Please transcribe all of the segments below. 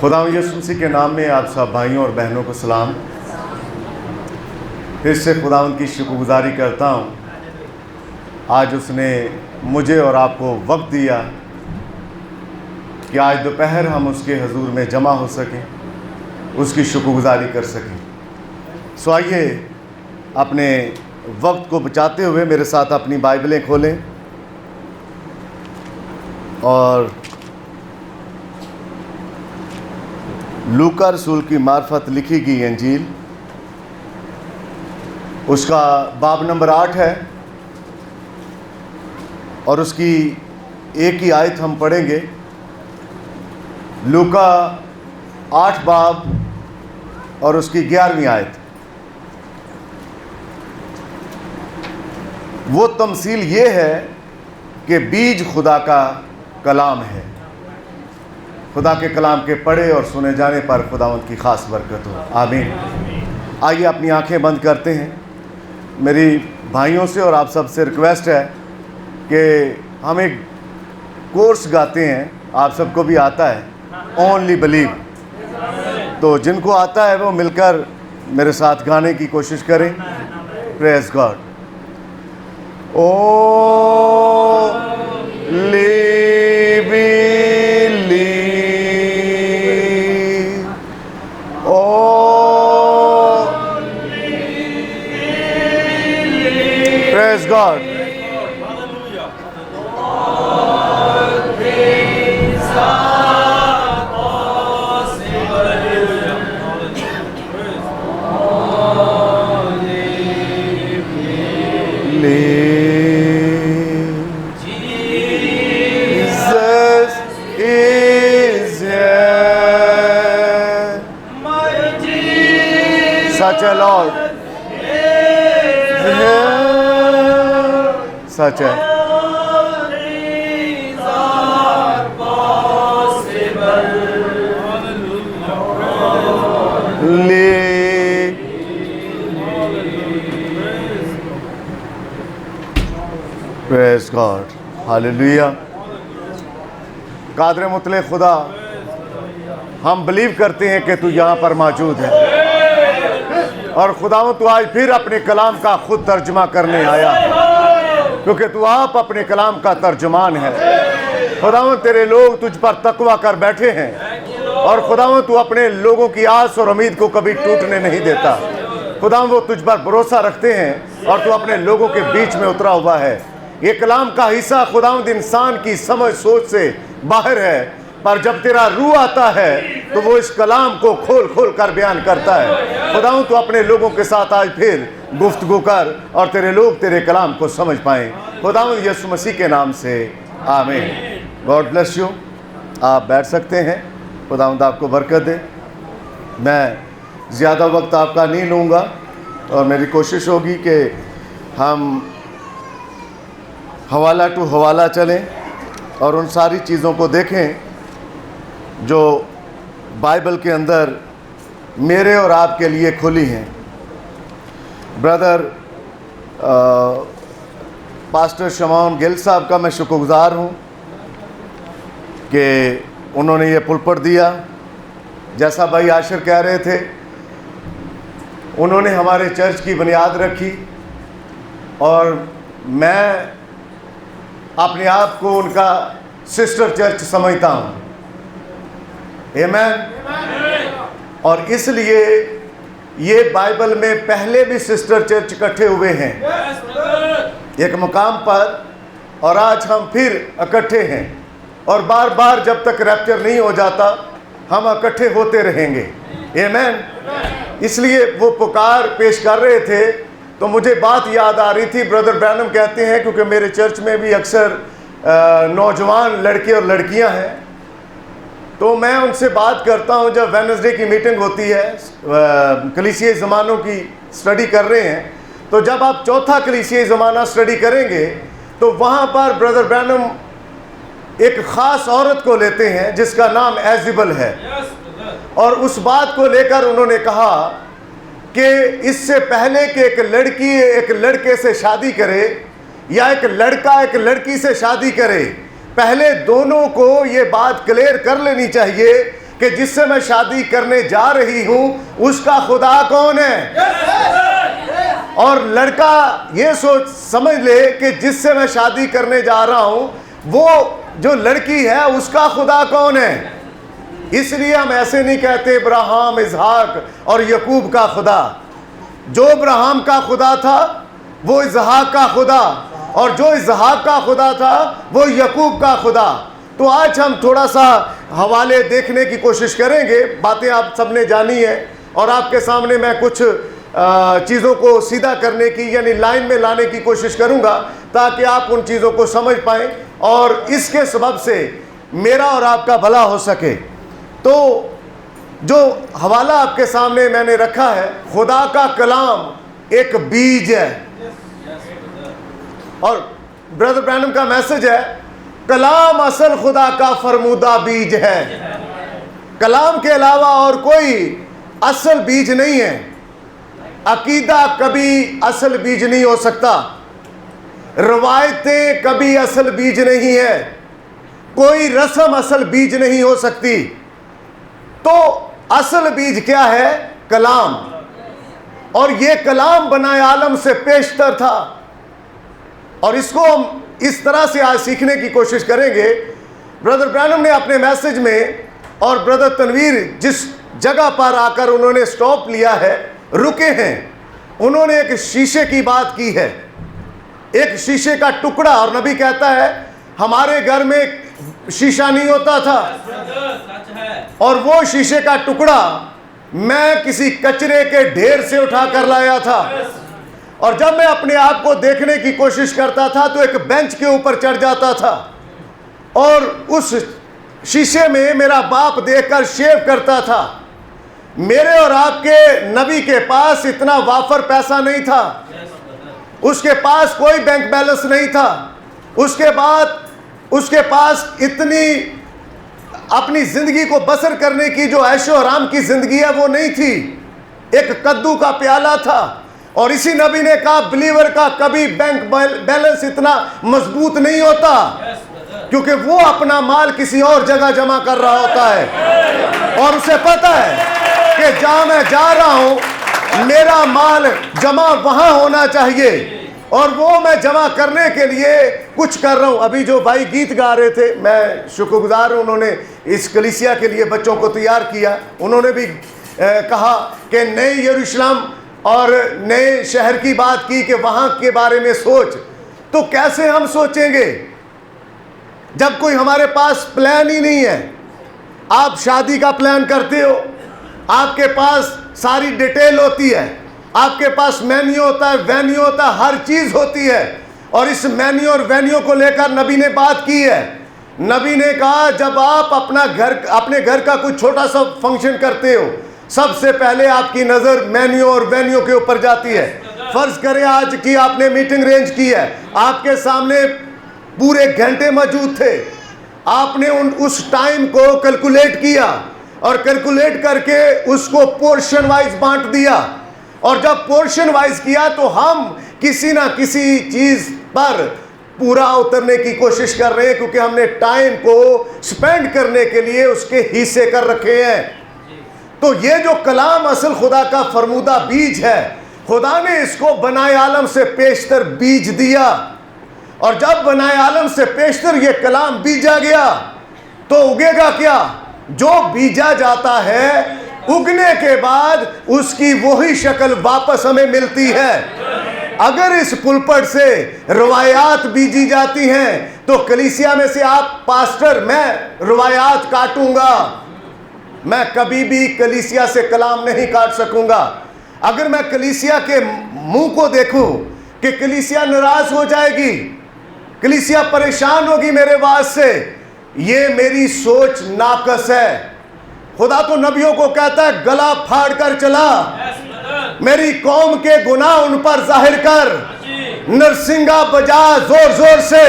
खुदावंद यीशु मसीह के नाम में आप सब भाइयों और बहनों को सलाम। फिर से खुदावंद की शुक्रगुजारी करता हूँ, आज उसने मुझे और आपको वक्त दिया कि आज दोपहर हम उसके हजूर में जमा हो सकें, उसकी शुक्रगुजारी कर सकें। सो आइए अपने वक्त को बचाते हुए मेरे साथ अपनी बाइबलें खोलें और लूका रसूल की मार्फत लिखी गई इंजील, उसका बाब नंबर 8 है और उसकी एक ही आयत हम पढ़ेंगे। लूका 8 बाब और उसकी 11वीं आयत। वो तमसील ये है कि बीज खुदा का कलाम है। खुदा के कलाम के पढ़े और सुने जाने पर खुदावंद की ख़ास बरकत हो, आमीन। आइए अपनी आंखें बंद करते हैं। मेरी भाइयों से और आप सबसे रिक्वेस्ट है कि हम एक कोर्स गाते हैं, आप सबको भी आता है, ओनली बिलीव। तो जिनको आता है वो मिलकर मेरे साथ गाने की कोशिश करें। Praise God. Only Praise God. All things are possible. Jesus is here. My Jesus, Such a Lord. Such a all things are possible. Praise God. Hallelujah. कादर मुतले खुदा, हम बिलीव करते हैं कि तू यहाँ पर मौजूद है और खुदावंद तू आज फिर अपने कलाम का खुद तर्जुमा करने आया, क्योंकि तू आप अपने कलाम का तर्जुमान है। खुदावंद तेरे लोग तुझ पर तकवा कर बैठे हैं और खुदावंद तू अपने लोगों की आस और उम्मीद को कभी टूटने नहीं देता। खुदावंद वो तुझ पर भरोसा रखते हैं और तू अपने लोगों के बीच में उतरा हुआ है। ये कलाम का हिस्सा खुदावंद इंसान की समझ सोच से बाहर है, पर जब तेरा रूह आता है तो वो इस कलाम को खोल खोल कर बयान करता है। खुदावंद तू अपने लोगों के साथ आज फिर गुफ्तगू कर और तेरे लोग तेरे कलाम को समझ पाएं। खुदावंद यीशु मसीह के नाम से आमीन। God bless you. आप बैठ सकते हैं। खुदावंद आपको बरकत दे। मैं ज़्यादा वक्त आपका नहीं लूँगा और मेरी कोशिश होगी कि हम हवाला टू हवाला चलें और उन सारी चीज़ों को देखें जो बाइबल के अंदर मेरे और आपके लिए खुली हैं। ब्रदर पास्टर शमौन गिल साहब का मैं शुक्रगुजार हूँ कि उन्होंने ये पुलपट दिया। जैसा भाई आशिर कह रहे थे, उन्होंने हमारे चर्च की बुनियाद रखी और मैं अपने आप को उनका सिस्टर चर्च समझता हूँ। आमीन। और इसलिए ये बाइबल में पहले भी सिस्टर चर्च इकट्ठे हुए हैं एक मुकाम पर, और आज हम फिर इकट्ठे हैं और बार बार जब तक रैप्चर नहीं हो जाता हम इकट्ठे होते रहेंगे। आमीन। इसलिए वो पुकार पेश कर रहे थे तो मुझे बात याद आ रही थी। ब्रदर ब्रैनम कहते हैं, क्योंकि मेरे चर्च में भी अक्सर नौजवान लड़के और लड़कियां हैं, तो मैं उनसे बात करता हूं जब वेडनेसडे की मीटिंग होती है, कलीसियाई ज़मानों की स्टडी कर रहे हैं, तो जब आप चौथा कलीसियाई ज़माना स्टडी करेंगे तो वहाँ पर ब्रदर ब्रैनम एक ख़ास औरत को लेते हैं जिसका नाम एजिबल है, और उस बात को लेकर उन्होंने कहा कि इससे पहले कि एक लड़की एक लड़के से शादी करे या एक लड़का एक लड़की से शादी करे, पहले दोनों को ये बात क्लियर कर लेनी चाहिए कि जिससे मैं शादी करने जा रही हूं उसका खुदा कौन है। और लड़का ये सोच समझ ले कि जिससे मैं शादी करने जा रहा हूं वो जो लड़की है उसका खुदा कौन है। इसलिए हम ऐसे नहीं कहते इब्राहिम, इसहाक और यकूब का खुदा। जो इब्राहिम का खुदा था वो इसहाक का खुदा, और जो इसहाक का खुदा था वो यकूब का खुदा। तो आज हम थोड़ा सा हवाले देखने की कोशिश करेंगे। बातें आप सबने जानी है और आपके सामने मैं कुछ चीज़ों को सीधा करने की यानी लाइन में लाने की कोशिश करूंगा ताकि आप उन चीज़ों को समझ पाएं और इसके सबब से मेरा और आपका भला हो सके। तो जो हवाला आपके सामने मैंने रखा है, खुदा का कलाम एक बीज है। और ब्रदर ब्रैनम का मैसेज है, कलाम असल खुदा का फरमूदा बीज है। कलाम के अलावा और कोई असल बीज नहीं है। अकीदा कभी असल बीज नहीं हो सकता, रवायतें कभी असल बीज नहीं है, कोई रस्म असल बीज नहीं हो सकती। तो असल बीज क्या है? कलाम। और ये कलाम बनाए आलम से पेशतर था। और इसको हम इस तरह से आज सीखने की कोशिश करेंगे। ब्रदर ब्रैनम ने अपने मैसेज में और ब्रदर तनवीर जिस जगह पर आकर उन्होंने स्टॉप लिया है, रुके हैं, उन्होंने एक शीशे की बात की है, एक शीशे का टुकड़ा। और नबी कहता है हमारे घर में शीशा नहीं होता था और वो शीशे का टुकड़ा मैं किसी कचरे के ढेर से उठा कर लाया था। और जब मैं अपने आप को देखने की कोशिश करता था तो एक बेंच के ऊपर चढ़ जाता था और उस शीशे में मेरा बाप देखकर शेव करता था। मेरे और आपके नबी के पास इतना वाफर पैसा नहीं था, उसके पास कोई बैंक बैलेंस नहीं था, उसके बाद उसके पास इतनी अपनी ज़िंदगी को बसर करने की जो ऐशो आराम की ज़िंदगी है वो नहीं थी। एक कद्दू का प्याला था। और इसी नबी ने कहा बिलीवर का कभी बैंक बैलेंस इतना मजबूत नहीं होता, क्योंकि वो अपना माल किसी और जगह जमा कर रहा होता है और उसे पता है कि जहां मैं जा रहा हूं मेरा माल जमा वहां होना चाहिए और वो मैं जमा करने के लिए कुछ कर रहा हूं। अभी जो भाई गीत गा रहे थे, मैं शुक्रगुजार हूं, उन्होंने इस कलीसिया के लिए बच्चों को तैयार किया। उन्होंने भी कहा कि नए यरूशलेम और नए शहर की बात की कि वहां के बारे में सोच। तो कैसे हम सोचेंगे जब कोई हमारे पास प्लान ही नहीं है। आप शादी का प्लान करते हो, आपके पास सारी डिटेल होती है, आपके पास मेन्यू होता है, वेन्यू होता है, हर चीज होती है। और इस मेन्यू और वेन्यू को लेकर नबी ने बात की है। नबी ने कहा जब आप अपने घर का कुछ छोटा सा फंक्शन करते हो, सबसे पहले आपकी नजर मेन्यू और वेन्यू के ऊपर जाती है। फर्ज करें आज की आपने मीटिंग अरेंज की है, आपके सामने पूरे घंटे मौजूद थे, आपने उस टाइम को कैलकुलेट किया और कैलकुलेट करके उसको पोर्शन वाइज बांट दिया। और जब पोर्शन वाइज किया तो हम किसी ना किसी चीज पर पूरा उतरने की कोशिश कर रहे हैं, क्योंकि हमने टाइम को स्पेंड करने के लिए उसके हिस्से कर रखे हैं। तो ये जो कलाम असल खुदा का फरमूदा बीज है, खुदा ने इसको बनाए आलम से पेशतर बीज दिया। और जब बनाए आलम से पेशतर ये कलाम बीजा गया तो उगेगा क्या? जो बीजा जाता है उगने के बाद उसकी वही शक्ल वापस हमें मिलती है। अगर इस पुलपट से रवायात बीजी जाती हैं तो कलीसिया में से आप पास्टर मैं रवायात काटूंगा, मैं कभी भी कलीसिया से कलाम नहीं काट सकूंगा। अगर मैं कलीसिया के मुंह को देखूं कि कलीसिया नाराज हो जाएगी, कलीसिया परेशान होगी मेरे वाज से, ये मेरी सोच नाकस है। खुदा तो नबियों को कहता है गला फाड़ कर चला, मेरी कौम के गुनाह उन पर जाहिर कर, नरसिंगा बजा जोर जोर से,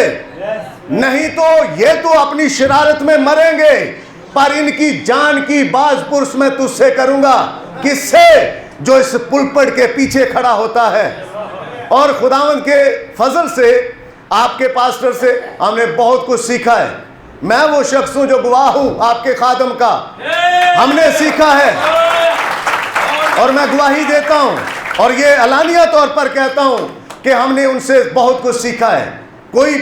नहीं तो ये तो अपनी शरारत में मरेंगे, पर इनकी जान की बाज पुरस मैं तुझसे करूंगा। किससे? जो इस पुलपट के पीछे खड़ा होता है। और खुदावंद के फजल से आपके पास्टर से हमने बहुत कुछ सीखा है। मैं वो शख्स हूं जो गवाह हूं आपके खादम का। हमने सीखा है और मैं गवाही देता हूं और ये अलानिया तौर पर कहता हूं कि हमने उनसे बहुत कुछ सीखा है। कोई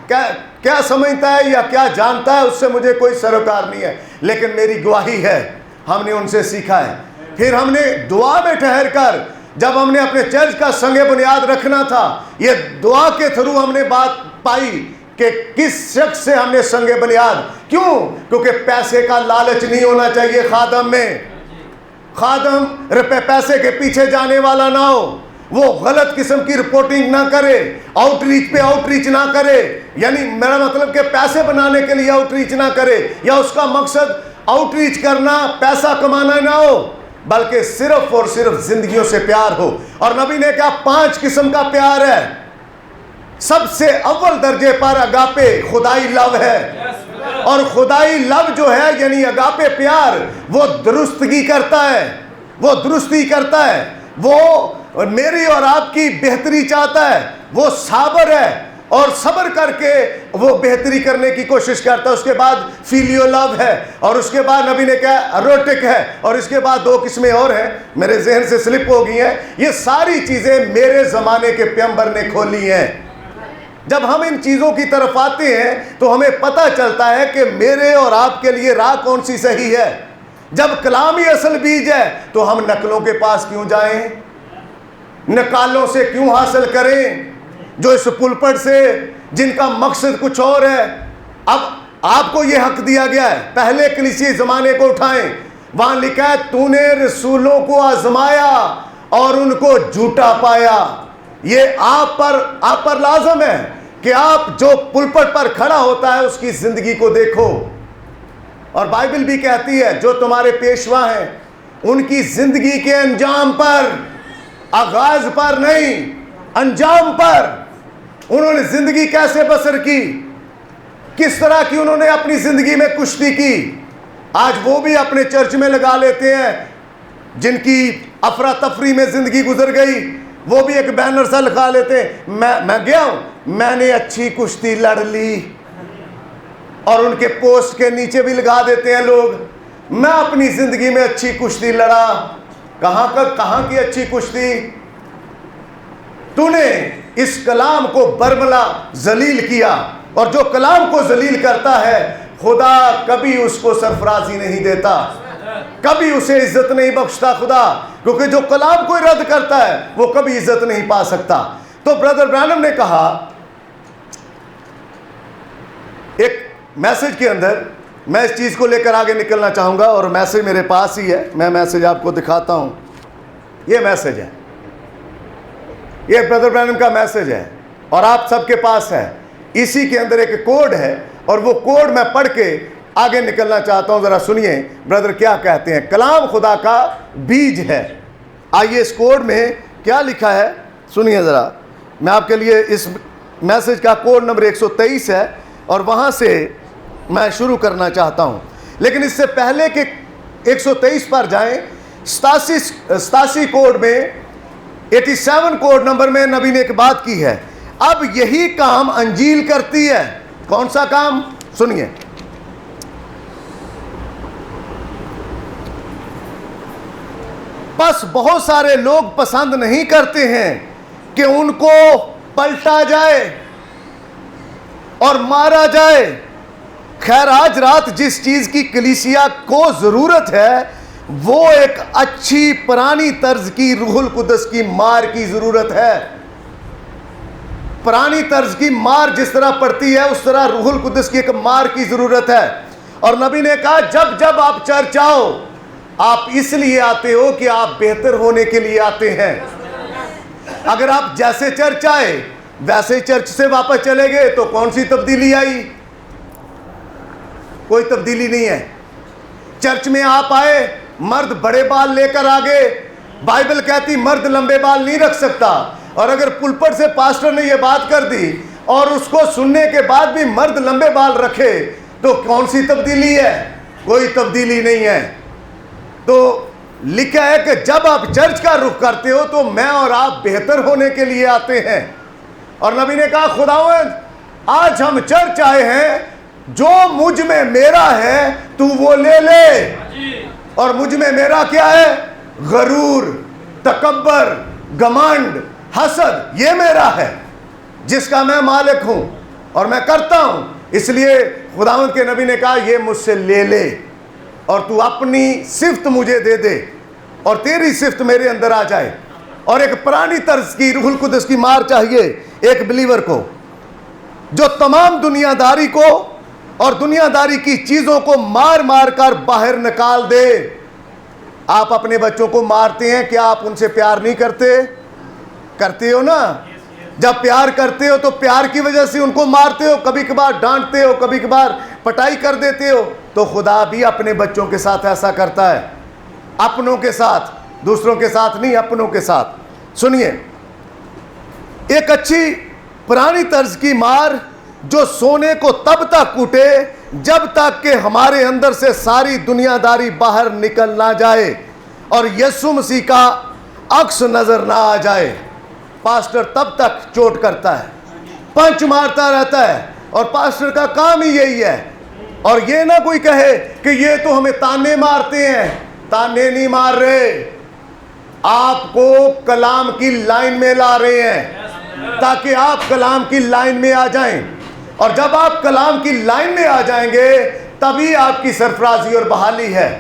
क्या समझता है या क्या जानता है उससे मुझे कोई सरोकार नहीं है, लेकिन मेरी गवाही है हमने उनसे सीखा है। फिर हमने दुआ में ठहर कर, जब हमने अपने चर्च का संगे बुनियाद रखना था, ये दुआ के थ्रू हमने बात पाई कि किस शख्स से हमने संगे बुनियाद, क्यों? क्योंकि पैसे का लालच नहीं होना चाहिए खादम में। खादम पैसे के पीछे जाने वाला ना हो, वो गलत किस्म की रिपोर्टिंग ना करे, आउटरीच पे आउटरीच ना करे, यानी मेरा मतलब कि पैसे बनाने के लिए आउटरीच ना करे, या उसका मकसद आउटरीच करना पैसा कमाना ना हो, बल्कि सिर्फ और सिर्फ जिंदगियों से प्यार हो। और नबी ने कहा 5 किस्म का प्यार है। सबसे अव्वल दर्जे पर अगापे खुदाई लव है, और खुदाई लव जो है यानी अगापे प्यार, वो दुरुस्तगी करता है, वो दुरुस्ती करता है, वो मेरी और आपकी बेहतरी चाहता है, वो साबर है और सब्र करके वो बेहतरी करने की कोशिश करता है। उसके बाद फिलियो लव है, और उसके बाद नबी ने कहा अरोटिक है, और इसके बाद 2 किस्में और हैं, मेरे जहन से स्लिप हो गई हैं। ये सारी चीज़ें मेरे ज़माने के पैगंबर ने खोली हैं। जब हम इन चीज़ों की तरफ आते हैं तो हमें पता चलता है कि मेरे और आपके लिए राह कौन सी सही है। जब कलाम ही असल बीज है तो हम नकलों के पास क्यों जाएं, नकालों से क्यों हासिल करें, जो इस पुलपट से जिनका मकसद कुछ और है। अब आपको यह हक दिया गया है, पहले कलीसिया ज़माने को उठाएं, वहां लिखा है तूने रसूलों को आजमाया और उनको झूठा पाया। ये आप पर लाजम है कि आप जो पुलपट पर खड़ा होता है उसकी जिंदगी को देखो। और बाइबल भी कहती है जो तुम्हारे पेशवा हैं उनकी जिंदगी के अंजाम पर, आगाज पर नहीं, अंजाम पर उन्होंने जिंदगी कैसे बसर की, किस तरह की उन्होंने अपनी जिंदगी में कुश्ती की। आज वो भी अपने चर्च में लगा लेते हैं, जिनकी अफरा तफरी में जिंदगी गुजर गई, वो भी एक बैनर सा लिखा लेते हैं, मैं गया हूं, मैंने अच्छी कुश्ती लड़ ली, और उनके पोस्ट के नीचे भी लगा देते हैं लोग, मैं अपनी जिंदगी में अच्छी कुश्ती लड़ा। कहां की अच्छी कुश्ती? तूने इस कलाम को बरमला जलील किया, और जो कलाम को जलील करता है खुदा कभी उसको सरफराजी नहीं देता, कभी उसे इज्जत नहीं बख्शता खुदा, क्योंकि जो कलाम को रद्द करता है वो कभी इज्जत नहीं पा सकता। तो ब्रदर ब्रैनम ने कहा एक मैसेज के अंदर, मैं इस चीज़ को लेकर आगे निकलना चाहूँगा, और मैसेज मेरे पास ही है, मैं मैसेज आपको दिखाता हूँ। ये मैसेज है, ये ब्रदर ब्रैनम का मैसेज है, और आप सबके पास है। इसी के अंदर एक कोड है, और वो कोड मैं पढ़ के आगे निकलना चाहता हूँ। ज़रा सुनिए ब्रदर क्या कहते हैं। कलाम खुदा का बीज है। आइए इस कोड में क्या लिखा है सुनिए ज़रा। मैं आपके लिए इस मैसेज का कोड नंबर 123 है, और वहाँ से मैं शुरू करना चाहता हूँ। लेकिन इससे पहले कि 123 पर जाएं, 87 कोड में 87 कोड नंबर में नबी ने एक बात की है। अब यही काम अंजील करती है। कौन सा काम? सुनिए, बस बहुत सारे लोग पसंद नहीं करते हैं कि उनको पलटा जाए और मारा जाए। खैर, आज रात जिस चीज की कलीसिया को जरूरत है वो एक अच्छी पुरानी तर्ज की रूहुल कुदस की मार की जरूरत है। पुरानी तर्ज की मार जिस तरह पड़ती है उस तरह रूहुल कुदस की एक मार की जरूरत है। और नबी ने कहा जब जब आप चर्च आओ, आप इसलिए आते हो कि आप बेहतर होने के लिए आते हैं। अगर आप जैसे चर्च आए वैसे चर्च से वापस चले गए तो कौन सी तब्दीली आई? कोई तब्दीली नहीं है। चर्च में आप आए, मर्द बड़े बाल लेकर आ गए, बाइबल कहती मर्द लंबे बाल नहीं रख सकता, और अगर पुलपट से पास्टर ने यह बात कर दी और उसको सुनने के बाद भी मर्द लंबे बाल रखे तो कौन सी तब्दीली है? कोई तब्दीली नहीं है। तो लिखा है कि जब आप चर्च का रुख करते हो तो मैं और आप बेहतर होने के लिए आते हैं। और नबी ने कहा खुदावंद आज हम चर्च आए हैं, जो मुझ में मेरा है तू वो ले ले। और मुझ में मेरा क्या है? गरूर, तकब्बर, घमंड, हसद, ये मेरा है जिसका मैं मालिक हूं और मैं करता हूं। इसलिए खुदावंद के नबी ने कहा ये मुझसे ले ले और तू अपनी सिफ्त मुझे दे दे और तेरी सिफ्त मेरे अंदर आ जाए। और एक पुरानी तर्ज की रूहुल कुद्स की मार चाहिए एक बिलीवर को, जो तमाम दुनियादारी को और दुनियादारी की चीजों को मार मार कर बाहर निकाल दे। आप अपने बच्चों को मारते हैं, क्या आप उनसे प्यार नहीं करते? करते हो ना। जब प्यार करते हो तो प्यार की वजह से उनको मारते हो, कभी कभार डांटते हो, कभी कभार पटाई कर देते हो। तो खुदा भी अपने बच्चों के साथ ऐसा करता है, अपनों के साथ, दूसरों के साथ नहीं, अपनों के साथ। सुनिए, एक अच्छी पुरानी तर्ज की मार, जो सोने को तब तक कूटे जब तक कि हमारे अंदर से सारी दुनियादारी बाहर निकल ना जाए और यीशु मसीह का अक्स नजर ना आ जाए। पास्टर तब तक चोट करता है, पंच मारता रहता है, और पास्टर का काम ही यही है। और ये ना कोई कहे कि ये तो हमें ताने मारते हैं। ताने नहीं मार रहे, आपको कलाम की लाइन में ला रहे हैं ताकि आप कलाम की लाइन में आ जाएं। और जब आप कलाम की लाइन में आ जाएंगे तभी आपकी सरफराजी और बहाली है।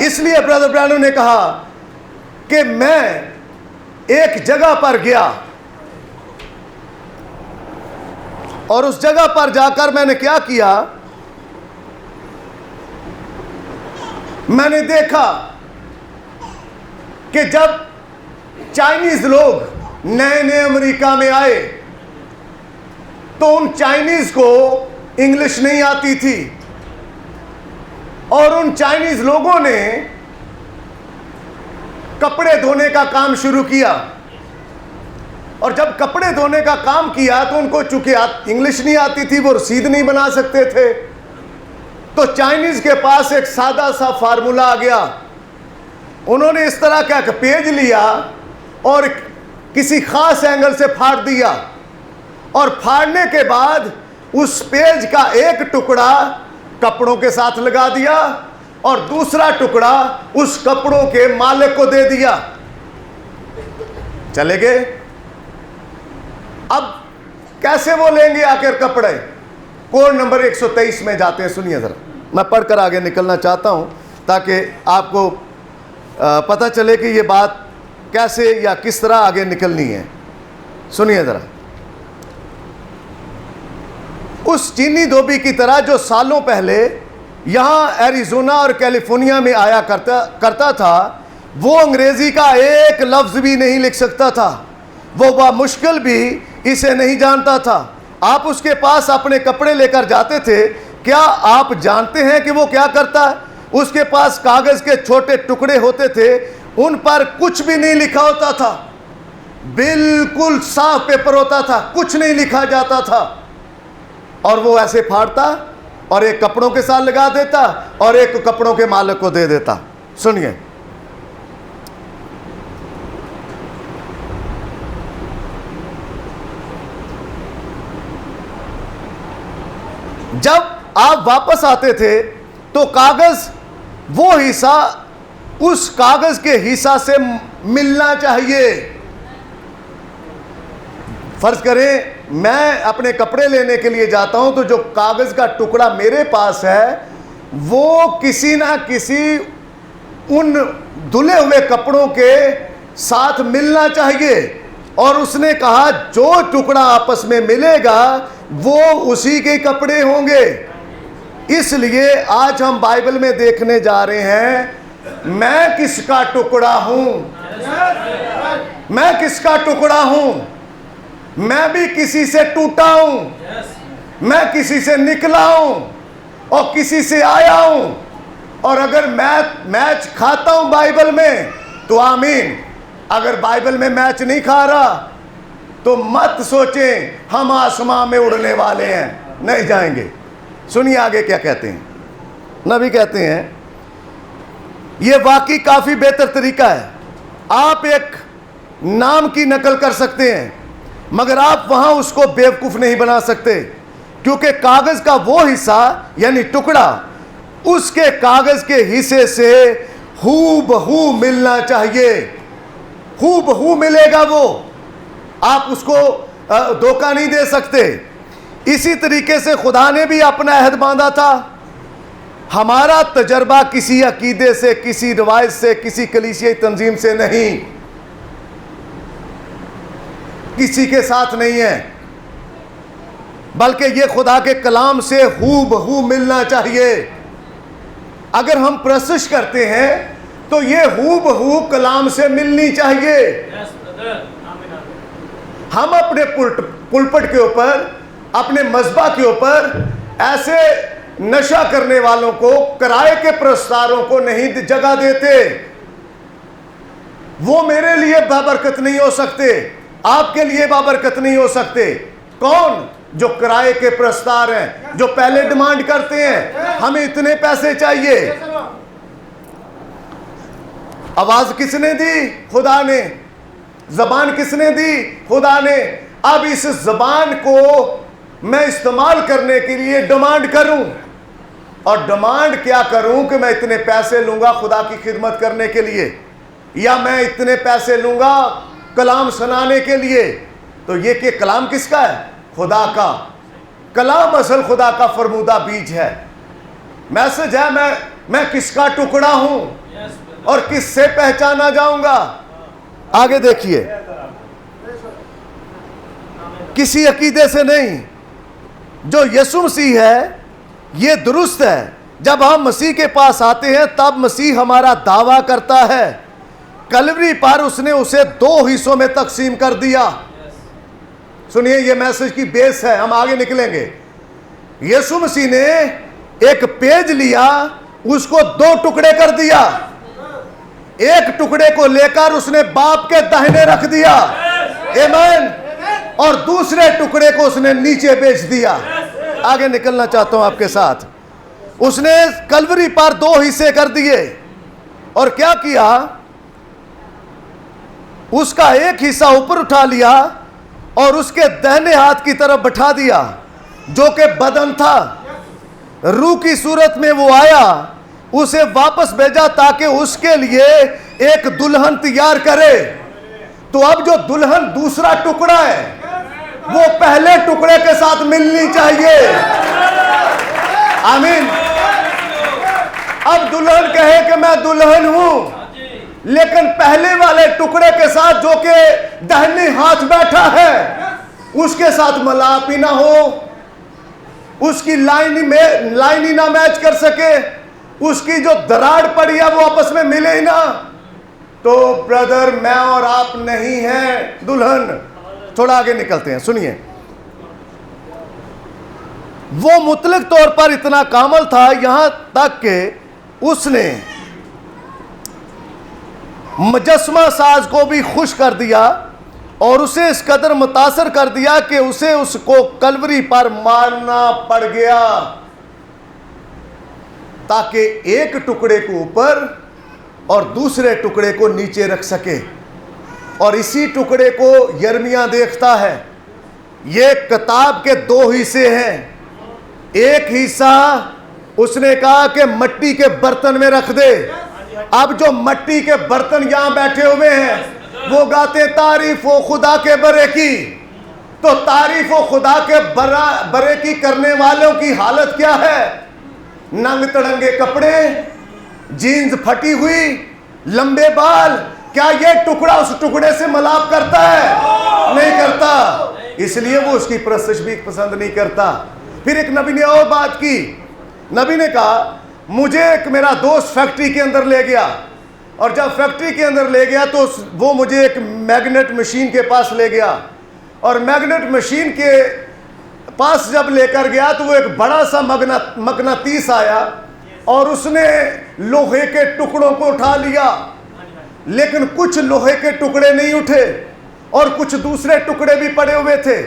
इसलिए ब्रदर ब्रैनम ने कहा कि मैं एक जगह पर गया और उस जगह पर जाकर मैंने क्या किया, मैंने देखा कि जब चाइनीज लोग नए नए अमेरिका में आए तो उन चाइनीज को इंग्लिश नहीं आती थी और उन चाइनीज लोगों ने कपड़े धोने का काम शुरू किया। और जब कपड़े धोने का काम किया तो उनको चूंकि इंग्लिश नहीं आती थी, वो रसीद नहीं बना सकते थे, तो चाइनीज के पास एक सादा सा फार्मूला आ गया। उन्होंने इस तरह का पेज लिया और किसी खास एंगल से फाड़ दिया, और फाड़ने के बाद उस पेज का एक टुकड़ा कपड़ों के साथ लगा दिया और दूसरा टुकड़ा उस कपड़ों के मालिक को दे दिया। चले गए। अब कैसे वो लेंगे आखिर कपड़े? कोड नंबर 123 में जाते हैं। सुनिए जरा, मैं पढ़कर आगे निकलना चाहता हूं ताकि आपको पता चले कि ये बात कैसे या किस तरह आगे निकलनी है। सुनिए जरा, उस चीनी धोबी की तरह जो सालों पहले यहाँ एरिज़ोना और कैलिफोर्निया में आया करता था, वो अंग्रेजी का एक लफ्ज़ भी नहीं लिख सकता था, वो बामुश्किल भी इसे नहीं जानता था। आप उसके पास अपने कपड़े लेकर जाते थे, क्या आप जानते हैं कि वो क्या करता है? उसके पास कागज़ के छोटे टुकड़े होते थे, उन पर कुछ भी नहीं लिखा होता था, बिल्कुल साफ पेपर होता था, कुछ नहीं लिखा जाता था। और वो ऐसे फाड़ता और एक कपड़ों के साथ लगा देता और एक कपड़ों के मालिक को दे देता। सुनिए, जब आप वापस आते थे तो कागज, वो हिस्सा उस कागज के हिस्सा से मिलना चाहिए। फर्ज करें मैं अपने कपड़े लेने के लिए जाता हूं तो जो कागज का टुकड़ा मेरे पास है वो किसी ना किसी उन धुले हुए कपड़ों के साथ मिलना चाहिए। और उसने कहा जो टुकड़ा आपस में मिलेगा वो उसी के कपड़े होंगे। इसलिए आज हम बाइबल में देखने जा रहे हैं, मैं किसका टुकड़ा हूं, मैं किसका टुकड़ा हूं। मैं भी किसी से टूटा हूं, मैं किसी से निकला हूं और किसी से आया हूं। और अगर मैच खाता हूं बाइबल में तो आमीन। अगर बाइबल में मैच नहीं खा रहा तो मत सोचें हम आसमां में उड़ने वाले हैं, नहीं जाएंगे। सुनिए आगे क्या कहते हैं। नबी कहते हैं यह वाकई काफी बेहतर तरीका है। आप एक नाम की नकल कर सकते हैं मगर आप वहां उसको बेवकूफ नहीं बना सकते, क्योंकि कागज का वो हिस्सा यानी टुकड़ा उसके कागज के हिस्से से हूबहू मिलना चाहिए। हूबहू मिलेगा वो, आप उसको धोखा नहीं दे सकते। इसी तरीके से खुदा ने भी अपना अहद बांधा था। हमारा तजर्बा किसी अकीदे से, किसी रिवायत से, किसी कलीसियाई तंजीम से नहीं, किसी के साथ नहीं है, बल्कि ये खुदा के कलाम से हूबहू मिलना चाहिए। अगर हम प्रशिश करते हैं तो ये हूबहू कलाम से मिलनी चाहिए। हम अपने पुलपट के ऊपर, अपने मज़बा के ऊपर ऐसे नशा करने वालों को, किराए के प्रस्तारों को नहीं जगह देते। वो मेरे लिए बाबरकत नहीं हो सकते, आपके लिए बाबरकत नहीं हो सकते। कौन? जो किराए के प्रस्तार हैं, जो पहले डिमांड करते हैं हमें इतने पैसे चाहिए। आवाज किसने दी? खुदा ने। जबान किसने दी? खुदा ने। अब इस जबान को मैं इस्तेमाल करने के लिए डिमांड करूं, और डिमांड क्या करूं कि मैं इतने पैसे लूंगा खुदा की खिदमत करने के लिए, या मैं इतने पैसे लूंगा कलाम सुनाने के लिए। तो ये कि कलाम किसका है? खुदा का। कलाम असल खुदा का फरमूदा बीज है, मैसेज है। मैं किसका टुकड़ा हूं और किससे पहचाना जाऊंगा। आगे देखिए, किसी अकीदे से नहीं। जो यीशु मसीह है ये दुरुस्त है। जब हम मसीह के पास आते हैं तब मसीह हमारा दावा करता है। कलवरी पर उसने उसे 2 हिस्सों में तकसीम कर दिया। सुनिए, ये मैसेज की बेस है, हम आगे निकलेंगे। यीशु मसीह ने एक पेज लिया, उसको 2 टुकड़े कर दिया। एक टुकड़े को लेकर उसने बाप के दाहिने रख दिया, आमीन, और दूसरे टुकड़े को उसने नीचे बेच दिया। आगे निकलना चाहता हूं आपके साथ। उसने कलवरी पर 2 हिस्से कर दिए, और क्या किया? उसका एक हिस्सा ऊपर उठा लिया और उसके दाहिने हाथ की तरफ बैठा दिया, जो कि बदन था। रूह की सूरत में वो आया, उसे वापस भेजा ताकि उसके लिए एक दुल्हन तैयार करे। तो अब जो दुल्हन दूसरा टुकड़ा है वो पहले टुकड़े के साथ मिलनी चाहिए। आमीन। अब दुल्हन कहे कि मैं दुल्हन हूं, लेकिन पहले वाले टुकड़े के साथ जो कि दाहिने हाथ बैठा है उसके साथ मिलाप ही ना हो, उसकी लाइन ही ना मैच कर सके, उसकी जो दरार पड़ी है वो आपस में मिले ही ना, तो ब्रदर मैं और आप नहीं हैं दुल्हन। थोड़ा आगे निकलते हैं, सुनिए। वो मुतलक तौर पर इतना कामल था यहां तक कि उसने मुजस्मा साज को भी खुश कर दिया और उसे इस कदर मुतासर कर दिया कि उसे उसको कलवरी पर मारना पड़ गया, ताकि एक टुकड़े को ऊपर और दूसरे टुकड़े को नीचे रख सके। और इसी टुकड़े को यिर्मयाह देखता है। ये किताब के 2 हिस्से हैं। एक हिस्सा उसने कहा कि मिट्टी के बर्तन में रख दे। अब जो मिट्टी के बर्तन यहां बैठे हुए हैं वो गाते तारीफ हो खुदा के बरे की। तो तारीफ हो खुदा के बरे की करने वालों की हालत क्या है? नंग तड़ंगे कपड़े, जीन्स फटी हुई, लंबे बाल। क्या ये टुकड़ा उस टुकड़े से मिलाप करता है? नहीं करता। इसलिए वो उसकी प्रशंसा भी पसंद नहीं करता। फिर एक नबी ने और बात की। नबी ने कहा मुझे एक मेरा दोस्त फैक्ट्री के अंदर ले गया, और जब फैक्ट्री के अंदर ले गया तो वो मुझे एक मैग्नेट मशीन के पास ले गया, और मैग्नेट मशीन के पास जब लेकर गया तो वो एक बड़ा सा मगनातीस आया और उसने लोहे के टुकड़ों को उठा लिया, लेकिन कुछ लोहे के टुकड़े नहीं उठे और कुछ दूसरे टुकड़े भी पड़े हुए थे।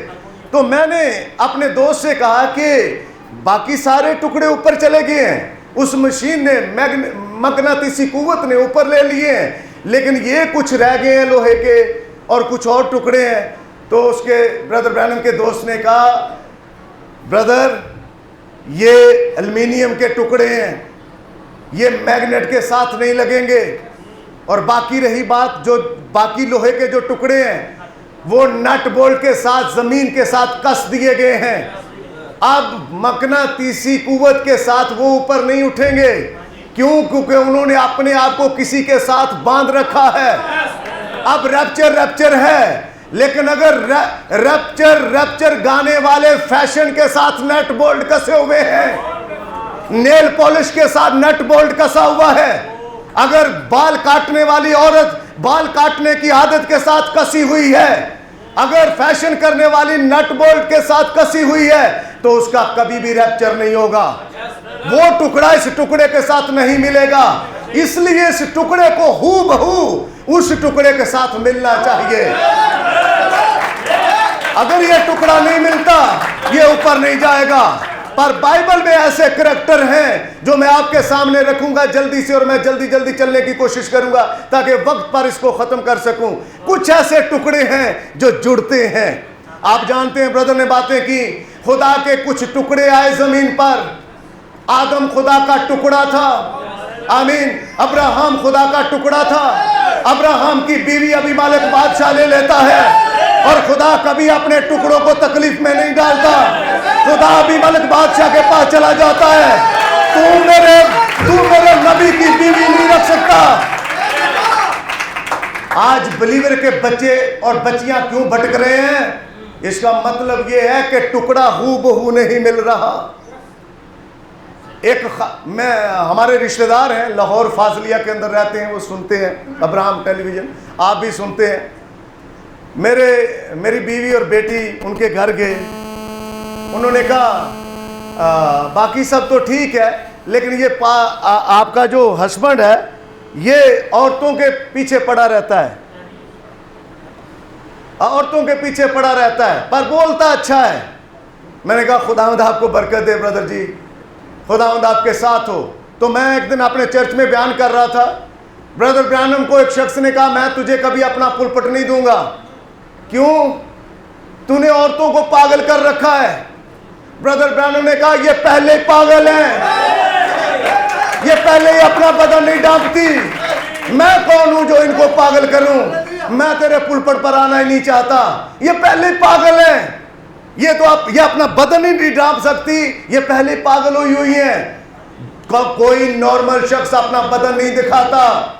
तो मैंने अपने दोस्त से कहा कि बाकी सारे टुकड़े ऊपर चले गए हैं, उस मशीन ने मगनातीसी कुव्वत ने ऊपर ले लिए हैं, लेकिन ये कुछ रह गए हैं लोहे के और कुछ और टुकड़े हैं। तो उसके ब्रदर ब्रैनम के दोस्त ने कहा ब्रदर ये एल्युमिनियम के टुकड़े हैं, ये मैग्नेट के साथ नहीं लगेंगे। और बाकी रही बात, जो बाकी लोहे के जो टुकड़े हैं वो नट बोल्ट के साथ जमीन के साथ कस दिए गए हैं। अब मकनातीसी कुव्वत के साथ वो ऊपर नहीं उठेंगे। क्यों? क्योंकि उन्होंने अपने आप को किसी के साथ बांध रखा है। अब रैप्चर है, लेकिन अगर रैप्चर गाने वाले फैशन के साथ नट बोल्ट कसे हुए हैं, नेल पॉलिश के साथ नट बोल्ट कसा हुआ है, अगर बाल काटने वाली औरत बाल काटने की आदत के साथ कसी हुई है, अगर फैशन करने वाली नट बोल्ट के साथ कसी हुई है, तो उसका कभी भी रैप्चर नहीं होगा। वो टुकड़ा इस टुकड़े के साथ नहीं मिलेगा। इसलिए इस टुकड़े को हूबहू उस टुकड़े के साथ मिलना चाहिए। अगर ये टुकड़ा नहीं मिलता, ये ऊपर नहीं जाएगा। पर बाइबल में ऐसे करैक्टर हैं जो मैं आपके सामने रखूंगा जल्दी से, और मैं जल्दी चलने की कोशिश करूंगा ताकि वक्त पर इसको खत्म कर सकूं। कुछ ऐसे टुकड़े हैं जो जुड़ते हैं। आप जानते हैं, ब्रदर ने बातें की, खुदा के कुछ टुकड़े आए जमीन पर। आदम खुदा का टुकड़ा था, आमीन। अब्राहम खुदा का टुकड़ा था। अब्राहम की बीवी अबीमेलेक बादशाह ले लेता है, और खुदा कभी अपने टुकड़ों को तकलीफ में नहीं डालता। खुदा अबीमेलेक बादशाह के पास चला जाता है, तू मेरे नबी की बीवी नहीं रख सकता। आज बिलीवर के बच्चे और बच्चियां क्यों भटक रहे हैं? इसका मतलब यह है कि टुकड़ा हूबहू नहीं मिल रहा। हमारे रिश्तेदार हैं, लाहौर फाजलिया के अंदर रहते हैं, वो सुनते हैं अब्राहम टेलीविजन, आप भी सुनते हैं। मेरी बीवी और बेटी उनके घर गए। उन्होंने कहा बाकी सब तो ठीक है, लेकिन ये आपका जो हस्बैंड है ये औरतों के पीछे पड़ा रहता है, औरतों के पीछे पड़ा रहता है, पर बोलता अच्छा है। मैंने कहा खुदावंद आपको बरकत दे ब्रदर जी, खुदावंद आपके साथ हो। तो मैं एक दिन अपने चर्च में बयान कर रहा था। ब्रदर ब्रैनम को एक शख्स ने कहा, मैं तुझे कभी अपना पुलपट नहीं दूंगा। क्यों? तूने औरतों को पागल कर रखा है। ब्रदर ब्रैनम ने कहा, ये पहले पागल हैं, ये पहले ही अपना बदन नहीं डांपती। मैं कौन हूं जो इनको पागल करूं? मैं तेरे पुलपट पर आना ही नहीं चाहता। ये पहले पागल हैं, ये अपना बदन ही नहीं डांप सकती, ये पहले पागल हुई है। कोई नॉर्मल शख्स अपना बदन नहीं दिखाता।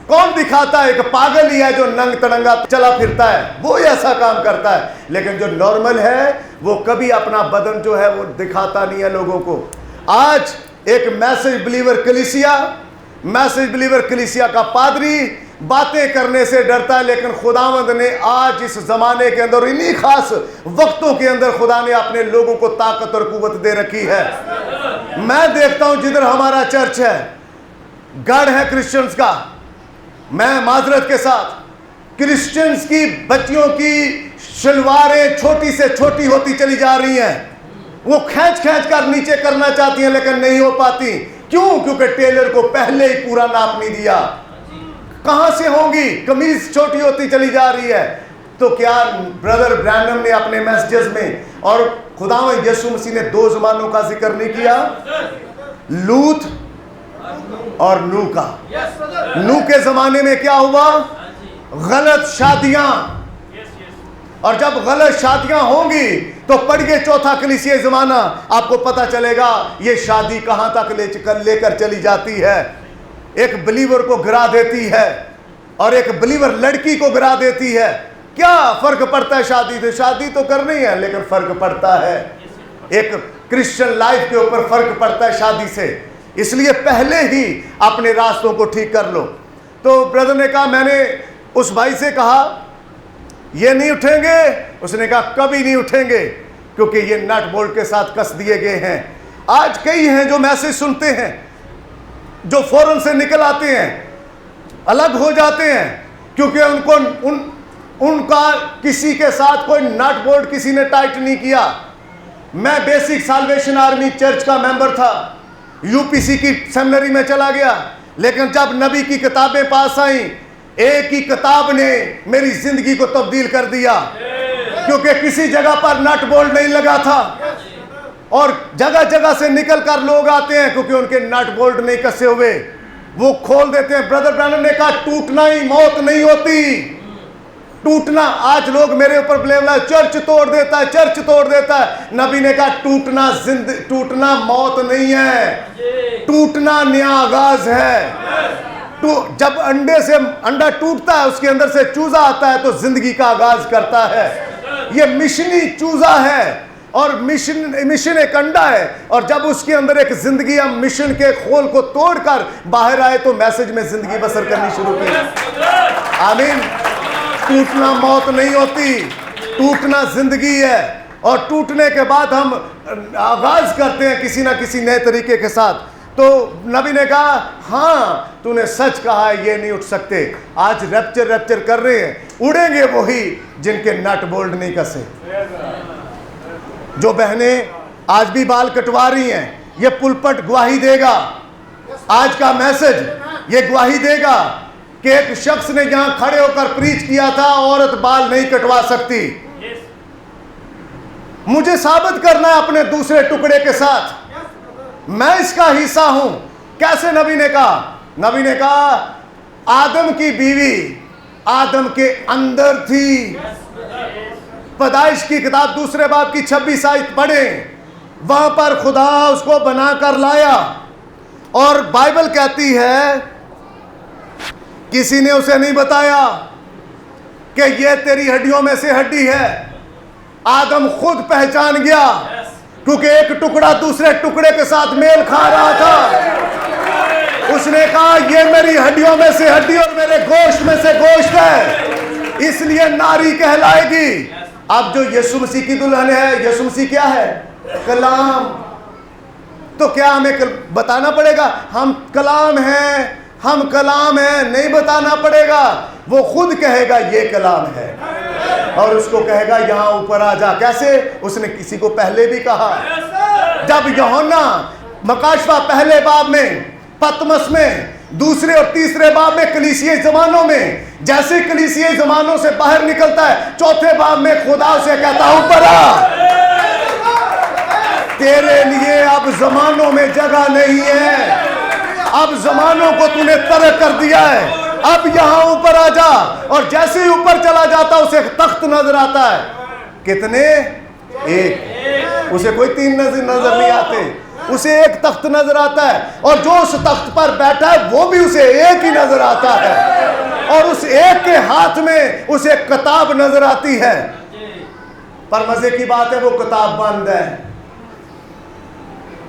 कौन दिखाता है? एक पागल ही है जो नंग तड़ंगा चला फिरता है, वो ऐसा काम करता है। लेकिन जो नॉर्मल है वो कभी अपना बदन जो है वो दिखाता नहीं है लोगों को। आज एक मैसेज बिलीवर कलीसिया का पादरी बातें करने से डरता है, लेकिन खुदावंद ने आज इस जमाने के अंदर, इन्हीं खास वक्तों के अंदर खुदा ने अपने लोगों को ताकत और कुव्वत दे रखी है। मैं देखता हूं जिधर हमारा चर्च है, गढ़ है क्रिश्चियंस का। मैं माजरत के साथ, क्रिश्चियंस की बच्चियों की शलवारें छोटी से छोटी होती चली जा रही हैं। वो खींच कर नीचे करना चाहती हैं, लेकिन नहीं हो पाती। क्यों? क्योंकि टेलर को पहले ही पूरा नाप नहीं दिया। कहां से होंगी? कमीज छोटी होती चली जा रही है। तो क्या ब्रदर ब्रैनम ने अपने मैसेजेस में, और खुदावंद यीशु मसीह ने दो जमानों का जिक्र नहीं किया, लूत और नू का। नू के जमाने में क्या हुआ? गलत शादियां, और जब गलत शादियां होंगी तो पढ़िए चौथा कलीसिया जमाना, आपको पता चलेगा ये शादी कहां तक लेकर चली जाती है। एक बिलीवर को गिरा देती है और एक बिलीवर लड़की को गिरा देती है। क्या फर्क पड़ता है शादी से? शादी तो करनी है, लेकिन फर्क पड़ता है, एक क्रिश्चियन लाइफ के ऊपर फर्क पड़ता है शादी से। इसलिए पहले ही अपने रास्तों को ठीक कर लो। तो ब्रदर ने कहा, मैंने उस भाई से कहा ये नहीं उठेंगे। उसने कहा कभी नहीं उठेंगे, क्योंकि ये नट बोल्ट के साथ कस दिए गए हैं। आज कई हैं जो मैसेज सुनते हैं, जो फौरन से निकल आते हैं, अलग हो जाते हैं, क्योंकि उनका किसी के साथ कोई नट बोल्ट किसी ने टाइट नहीं किया। मैं बेसिक साल्वेशन आर्मी चर्च का मेंबर था, यूपीसी की सेमिनरी में चला गया, लेकिन जब नबी की किताबें पास आई, एक ही किताब ने मेरी जिंदगी को तब्दील कर दिया, क्योंकि किसी जगह पर नट बोल्ट नहीं लगा था। और जगह जगह से निकल कर लोग आते हैं क्योंकि उनके नट बोल्ट नहीं कसे हुए, वो खोल देते हैं। ब्रदर ब्रैनम ने कहा टूटना ही मौत नहीं होती, टूटना। आज लोग मेरे ऊपर ब्लेम लाए, चर्च तोड़ देता है, चर्च तोड़ देता है। नबी ने कहा टूटना मौत नहीं है, टूटना नया आगाज है। जब अंडे से अंडा टूटता है, उसके अंदर से चूजा आता है तो जिंदगी का आगाज करता है। ये मिशनी चूजा है और मिशन एक अंडा है, और जब उसके अंदर एक जिंदगी, हम मिशन के खोल को तोड़कर बाहर आए तो मैसेज में जिंदगी बसर करनी शुरू की। आमीन। टूटना मौत नहीं होती, टूटना जिंदगी है, और टूटने के बाद हम आगाज करते हैं किसी ना किसी नए तरीके के साथ। तो नबी ने कहा हाँ तूने सच कहा है, ये नहीं उठ सकते। आज रैप्चर कर रहे हैं, उड़ेंगे वही जिनके नट बोल्ट नहीं कसे। जो बहनें आज भी बाल कटवा रही हैं, ये पुलपट गवाही देगा, आज का मैसेज ये गवाही देगा कि एक शख्स ने यहां खड़े होकर प्रीच किया था, औरत बाल नहीं कटवा सकती। मुझे साबित करना है अपने दूसरे टुकड़े के साथ, मैं इसका हिस्सा हूं। कैसे? नबी ने कहा आदम की बीवी आदम के अंदर थी। पैदाइश की किताब दूसरे बाब की 26 आयत पढ़े, वहां पर खुदा उसको बनाकर लाया, और बाइबल कहती है किसी ने उसे नहीं बताया कि यह तेरी हड्डियों में से हड्डी है। आदम खुद पहचान गया क्योंकि एक टुकड़ा दूसरे टुकड़े के साथ मेल खा रहा था। उसने कहा यह मेरी हड्डियों में से हड्डी और मेरे गोश्त में से गोश्त है, इसलिए नारी कहलाएगी। अब जो यीशु मसीह की दुल्हन है, यीशु मसीह क्या है? कलाम। तो क्या हमें बताना पड़ेगा हम कलाम हैं, हम कलाम हैं? नहीं बताना पड़ेगा, वो खुद कहेगा ये कलाम है, और उसको कहेगा यहां ऊपर आ जा। कैसे? उसने किसी को पहले भी कहा। जब यूहन्ना मकाशवा पहले बाब में, पतमस में, दूसरे और तीसरे बाब में, कलीसिया जमानों में, जैसे कलीसिया जमानों से बाहर निकलता है, चौथे बाब में खुदा से कहता ऊपर आ, तेरे लिए अब जमानों में जगह नहीं है, अब जमानों को तूने तर्क कर दिया है, अब यहां ऊपर आ जा। और जैसे ही ऊपर चला जाता उसे एक तख्त नजर आता है। कितने? एक। उसे कोई 3 नजर नहीं आते, उसे एक तख्त नजर आता है, और जो उस तख्त पर बैठा है वो भी उसे एक ही नजर आता है, और उस एक के हाथ में उसे किताब नजर आती है। पर मजे की बात है वो किताब बंद है,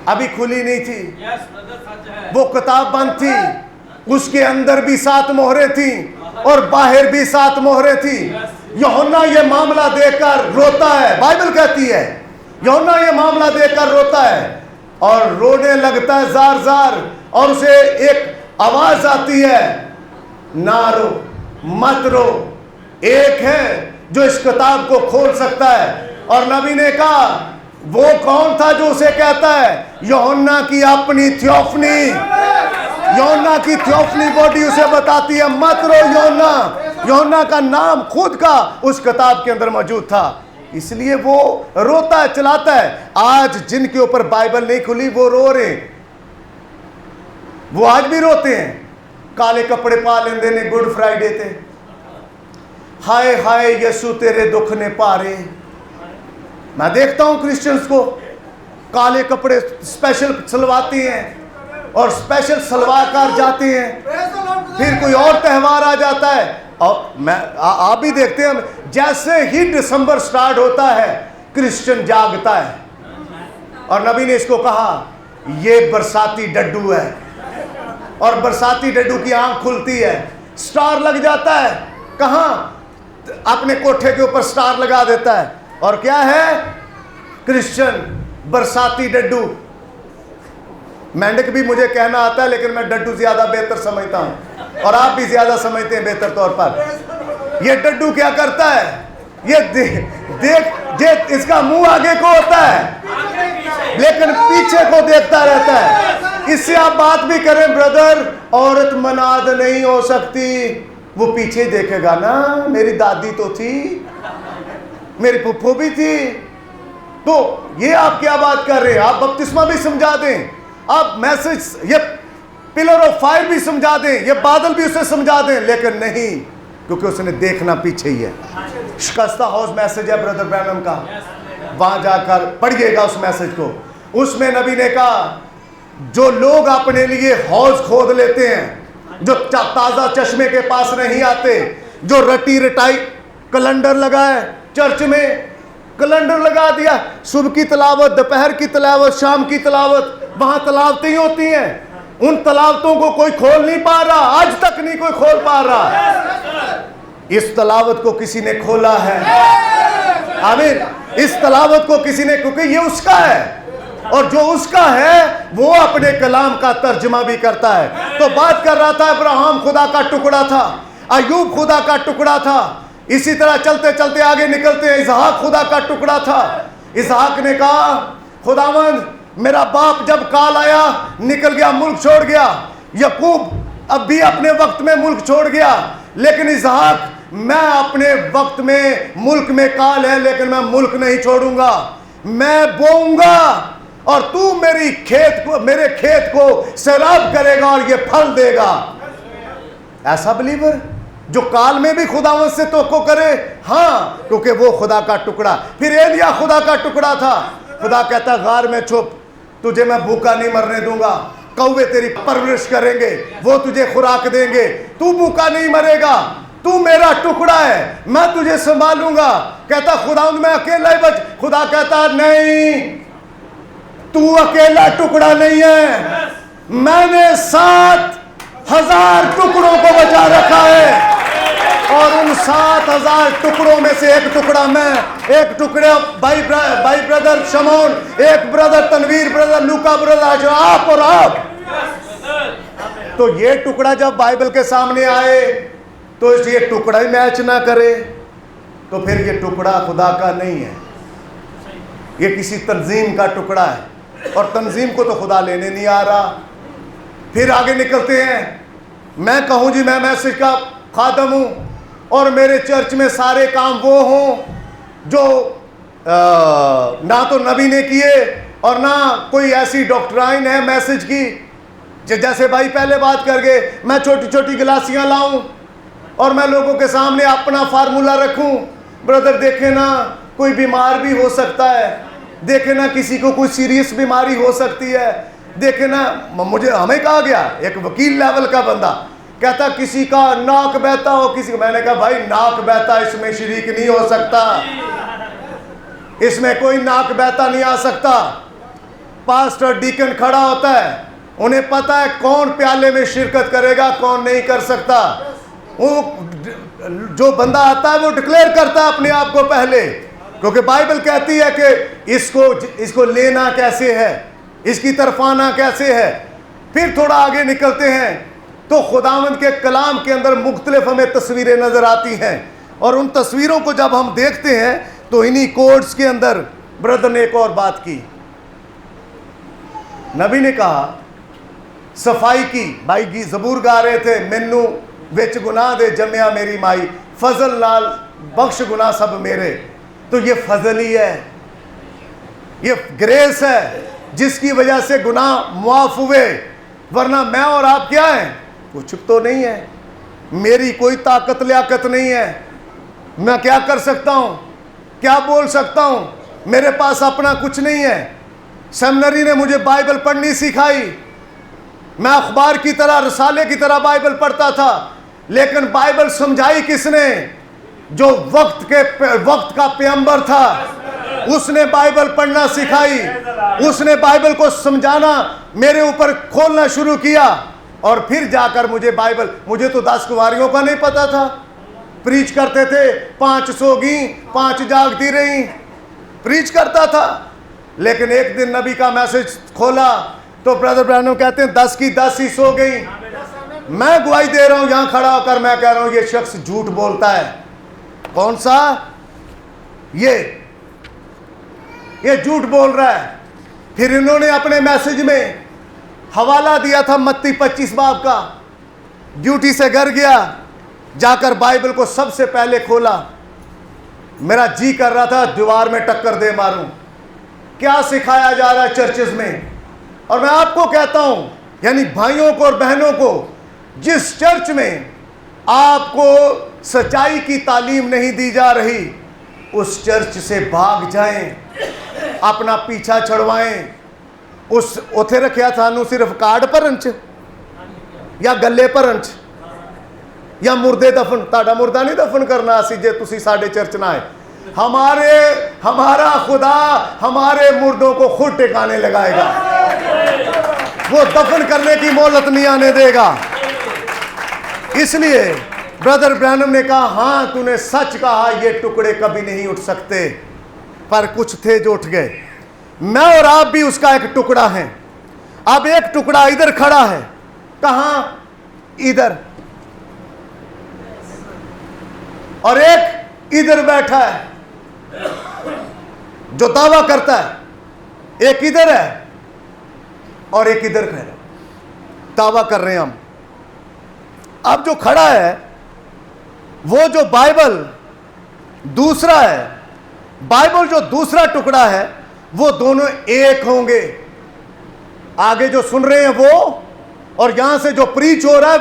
अभी खुली नहीं थी। वो किताब बंद थी, उसके अंदर भी 7 मोहरें थी और बाहर भी 7 मोहरें थी। यूहन्ना ये मामला देखकर रोता है, बाइबल कहती है यूहन्ना ये मामला देखकर रोता है और रोने लगता है जार जार, और उसे एक आवाज आती है, ना रो, मत रो, एक है जो इस किताब को खोल सकता है। और नबी ने कहा वो कौन था जो उसे कहता है? यूहन्ना की अपनी थियोफनी, यूहन्ना की थियोफनी बॉडी उसे बताती है मत रो यूहन्ना। यूहन्ना का नाम खुद का उस किताब के अंदर मौजूद था, इसलिए वो रोता है, चलाता है। आज जिनके ऊपर बाइबल नहीं खुली वो रो रहे, वो आज भी रोते हैं। काले कपड़े पा लेंदे ने गुड फ्राइडे ते, हाय हाय यीशु तेरे दुख ने पारे। मैं देखता हूं क्रिश्चियंस को काले कपड़े स्पेशल सलवाते हैं और स्पेशल सलवार कर जाते हैं, फिर कोई और त्यौहार आ जाता है। और मैं आप भी देखते हैं जैसे ही दिसंबर स्टार्ट होता है क्रिश्चियन जागता है, और नबी ने इसको कहा ये बरसाती डड्डू है, और बरसाती डड्डू की आंख खुलती है, स्टार लग जाता है। कहां? अपने कोठे के ऊपर स्टार लगा देता है, और क्या है? क्रिश्चियन बरसाती डड्डू। मेंढक भी मुझे कहना आता है, लेकिन मैं डड्डू ज्यादा बेहतर समझता हूं, और आप भी ज्यादा समझते हैं बेहतर तौर पर। ये डड्डू क्या करता है? ये देख इसका मुंह आगे को होता है लेकिन पीछे को देखता रहता है। इससे आप बात भी करें ब्रदर, औरत मनाद नहीं हो सकती, वो पीछे देखेगा ना। मेरी दादी तो थी, मेरी फुफ्फो भी थी, तो ये आप क्या बात कर रहे हैं? आप बपतिस्मा भी समझा दें, आप मैसेज ये पिलर ऑफ फायर भी समझा दें, ये बादल भी उसे समझा दें, लेकिन नहीं, क्योंकि उसने देखना पीछे ही है। शिकस्ता हौज मैसेज है ब्रदर ब्रैनम का, वहां जाकर पढ़िएगा उस मैसेज को। उसमें नबी ने कहा जो लोग अपने लिए हौज खोद लेते हैं, जो ताजा चश्मे के पास नहीं आते, जो रटी रटाई कैलेंडर लगाए, चर्च में कैलेंडर लगा दिया, सुबह की तलावत, दोपहर की तलावत, शाम की तलावत, वहां तलावतें होती हैं, उन तलावतों को कोई खोल नहीं पा रहा, आज तक नहीं कोई खोल पा रहा। इस तलावत को किसी ने खोला है, आमीन। इस तलावत को किसी ने, क्योंकि ये उसका है, और जो उसका है वो अपने कलाम का तर्जमा भी करता है। तो बात कर रहा था अब्राहम खुदा का टुकड़ा था, अय्यूब खुदा का टुकड़ा था, इसी तरह चलते चलते आगे निकलते हैं, इसहाक खुदा का टुकड़ा था। इसहाक ने कहा खुदावंद मेरा बाप जब काल आया निकल गया, मुल्क छोड़ गया। यकूब अब भी अपने वक्त में मुल्क छोड़ गया, लेकिन इसहाक मैं अपने वक्त में, मुल्क में काल है लेकिन मैं मुल्क नहीं छोड़ूंगा, मैं बोऊंगा और तू मेरे खेत को सैराब करेगा और ये फल देगा। ऐसा बिलीवर जो काल में भी खुदावंद से तवक्को करे, हाँ, क्योंकि वो खुदा का टुकड़ा। फिर एलिया खुदा का टुकड़ा था, खुदा कहता गार में छुप, तुझे मैं भूखा नहीं मरने दूंगा, कौवे तेरी परवरिश करेंगे, वो तुझे खुराक देंगे, तू भूखा नहीं मरेगा, तू मेरा टुकड़ा है, मैं तुझे संभालूंगा। कहता खुदावंद मैं अकेला ही बच, खुदा कहता नहीं, तू अकेला टुकड़ा नहीं है, मैंने 7,000 टुकड़ों को बचा रखा है, और उन 7,000 टुकड़ों में से एक टुकड़ा मैं, एक टुकड़ा भाई ब्रदर शमौन, एक ब्रदर तनवीर, ब्रदर लूका, ब्रदर आप और आप। तो ये टुकड़ा जब बाइबल के सामने आए तो ये टुकड़ा ही मैच ना करे तो फिर ये टुकड़ा खुदा का नहीं है, ये किसी तंजीम का टुकड़ा है, और तंजीम को तो खुदा लेने नहीं आ रहा। फिर आगे निकलते हैं, मैं कहूँ जी मैं मैसेज का खादम हूँ और मेरे चर्च में सारे काम वो हों जो ना तो नबी ने किए और ना कोई ऐसी डॉक्ट्राइन है मैसेज की, जैसे भाई पहले बात कर गए, मैं छोटी छोटी गिलासियाँ लाऊं और मैं लोगों के सामने अपना फार्मूला रखूं। ब्रदर देखे ना कोई बीमार भी हो सकता है, देखे ना किसी को कोई सीरियस बीमारी हो सकती है, देखे ना, मुझे हमें कहा गया एक वकील लेवल का बंदा कहता किसी का नाक बहता हो, किसी को, मैंने कहा भाई नाक बहता इसमें शरीक नहीं हो सकता, इसमें कोई नाक बहता नहीं आ सकता। पास्टर डीकन खड़ा होता है, उन्हें पता है कौन प्याले में शिरकत करेगा कौन नहीं कर सकता। वो जो बंदा आता है वो डिक्लेयर करता है अपने आप को पहले, क्योंकि बाइबल कहती है कि इसको लेना कैसे है, इसकी तरफ आना कैसे है। फिर थोड़ा आगे निकलते हैं तो खुदावंद के कलाम के अंदर मुख्तलिफ हमें तस्वीरें नजर आती हैं, और उन तस्वीरों को जब हम देखते हैं तो इन्हीं कोड्स के अंदर ब्रदर ने एक और बात की। नबी ने कहा सफाई की, भाई की जबूर गा रहे थे, मैनू विच गुनाह दे जम्या मेरी माई, फजल नाल बख्श गुनाह सब मेरे। तो ये फजल ही है, ये ग्रेस है जिसकी वजह से गुनाह मुआफ हुए, वरना मैं और आप क्या हैं, कुछ तो नहीं है, मेरी कोई ताकत लियाकत नहीं है, मैं क्या कर सकता हूं, क्या बोल सकता हूं, मेरे पास अपना कुछ नहीं है। सेमिनरी ने मुझे बाइबल पढ़नी सिखाई, मैं अखबार की तरह, रसाले की तरह बाइबल पढ़ता था, लेकिन बाइबल समझाई किसने, जो वक्त का पैगंबर था, उसने बाइबल पढ़ना सिखाई, उसने बाइबल को समझाना मेरे ऊपर खोलना शुरू किया, और फिर जाकर मुझे तो 10 कुंवारियों का नहीं पता था। प्रीच करते थे, 5 सोगी 5 जागती रही, प्रीच करता था। लेकिन एक दिन नबी का मैसेज खोला तो ब्रदर ब्रैनम कहते हैं 10 की 10 ही सो गई। मैं गवाही दे रहा हूं यहां खड़ा होकर, मैं कह रहा हूं ये शख्स झूठ बोलता है। कौन सा? ये झूठ बोल रहा है। फिर इन्होंने अपने मैसेज में हवाला दिया था मत्ती 25 बाब का। ड्यूटी से घर गया, जाकर बाइबल को सबसे पहले खोला, मेरा जी कर रहा था दीवार में टक्कर दे मारूं, क्या सिखाया जा रहा है चर्चेज में। और मैं आपको कहता हूं, यानी भाइयों को और बहनों को, जिस चर्च में आपको सच्चाई की तालीम नहीं दी जा रही, उस चर्च से भाग जाएं, अपना पीछा छुड़वाएं। उस उथे रखिया थानू सिर्फ कार्ड भरन च या गले भरन च या मुर्दे दफन, ताड़ा मुर्दा नहीं दफन करना असी जे तुसी साडे चर्च ना आए। हमारा खुदा हमारे मुर्दों को खुद टिकाने लगाएगा, वो दफन करने की मोहलत नहीं आने देगा। इसलिए ब्रदर ब्रैनम ने कहा, हाँ तूने सच कहा, ये टुकड़े कभी नहीं उठ सकते, पर कुछ थे जो उठ गए। मैं और आप भी उसका एक टुकड़ा हैं। अब एक टुकड़ा इधर खड़ा है, कहां? इधर, और एक इधर बैठा है जो दावा करता है। एक इधर है और एक इधर खड़ा, दावा कर रहे हैं हम। अब जो खड़ा है वो जो बाइबल दूसरा है, बाइबल जो दूसरा टुकड़ा है, वो दोनों एक होंगे। आगे जो सुन रहे हैं वो, और यहां से जो प्रीच हो रहा है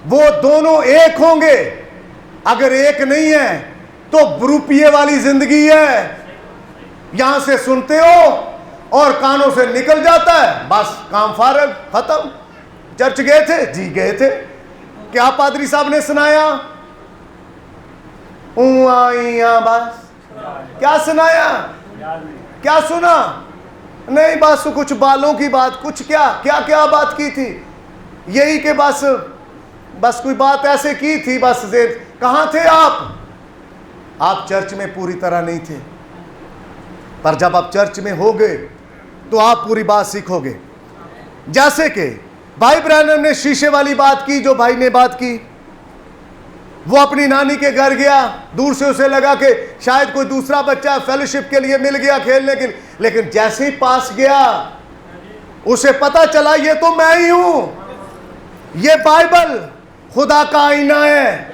वो दोनों एक होंगे। अगर एक नहीं है तो बुरुपिये वाली जिंदगी है। यहां से सुनते हो और कानों से निकल जाता है, बस काम फारग, खत्म। चर्च गए थे जी, गए थे, क्या पादरी साहब ने सुनाया? बस क्या सुनाया? क्या सुना? नहीं, बस कुछ बालों की बात, कुछ क्या बात की थी, यही के बस कोई बात ऐसे की थी, बस कहां थे आप चर्च में पूरी तरह नहीं थे। पर जब आप चर्च में हो गए तो आप पूरी बात सीखोगे। जैसे कि भाई ब्रैनम ने शीशे वाली बात की, जो भाई ने बात की, वो अपनी नानी के घर गया, दूर से उसे लगा कि शायद कोई दूसरा बच्चा फेलोशिप के लिए मिल गया खेलने के लिए, लेकिन जैसे ही पास गया उसे पता चला ये तो मैं ही हूं, ये बाइबल खुदा का आईना है,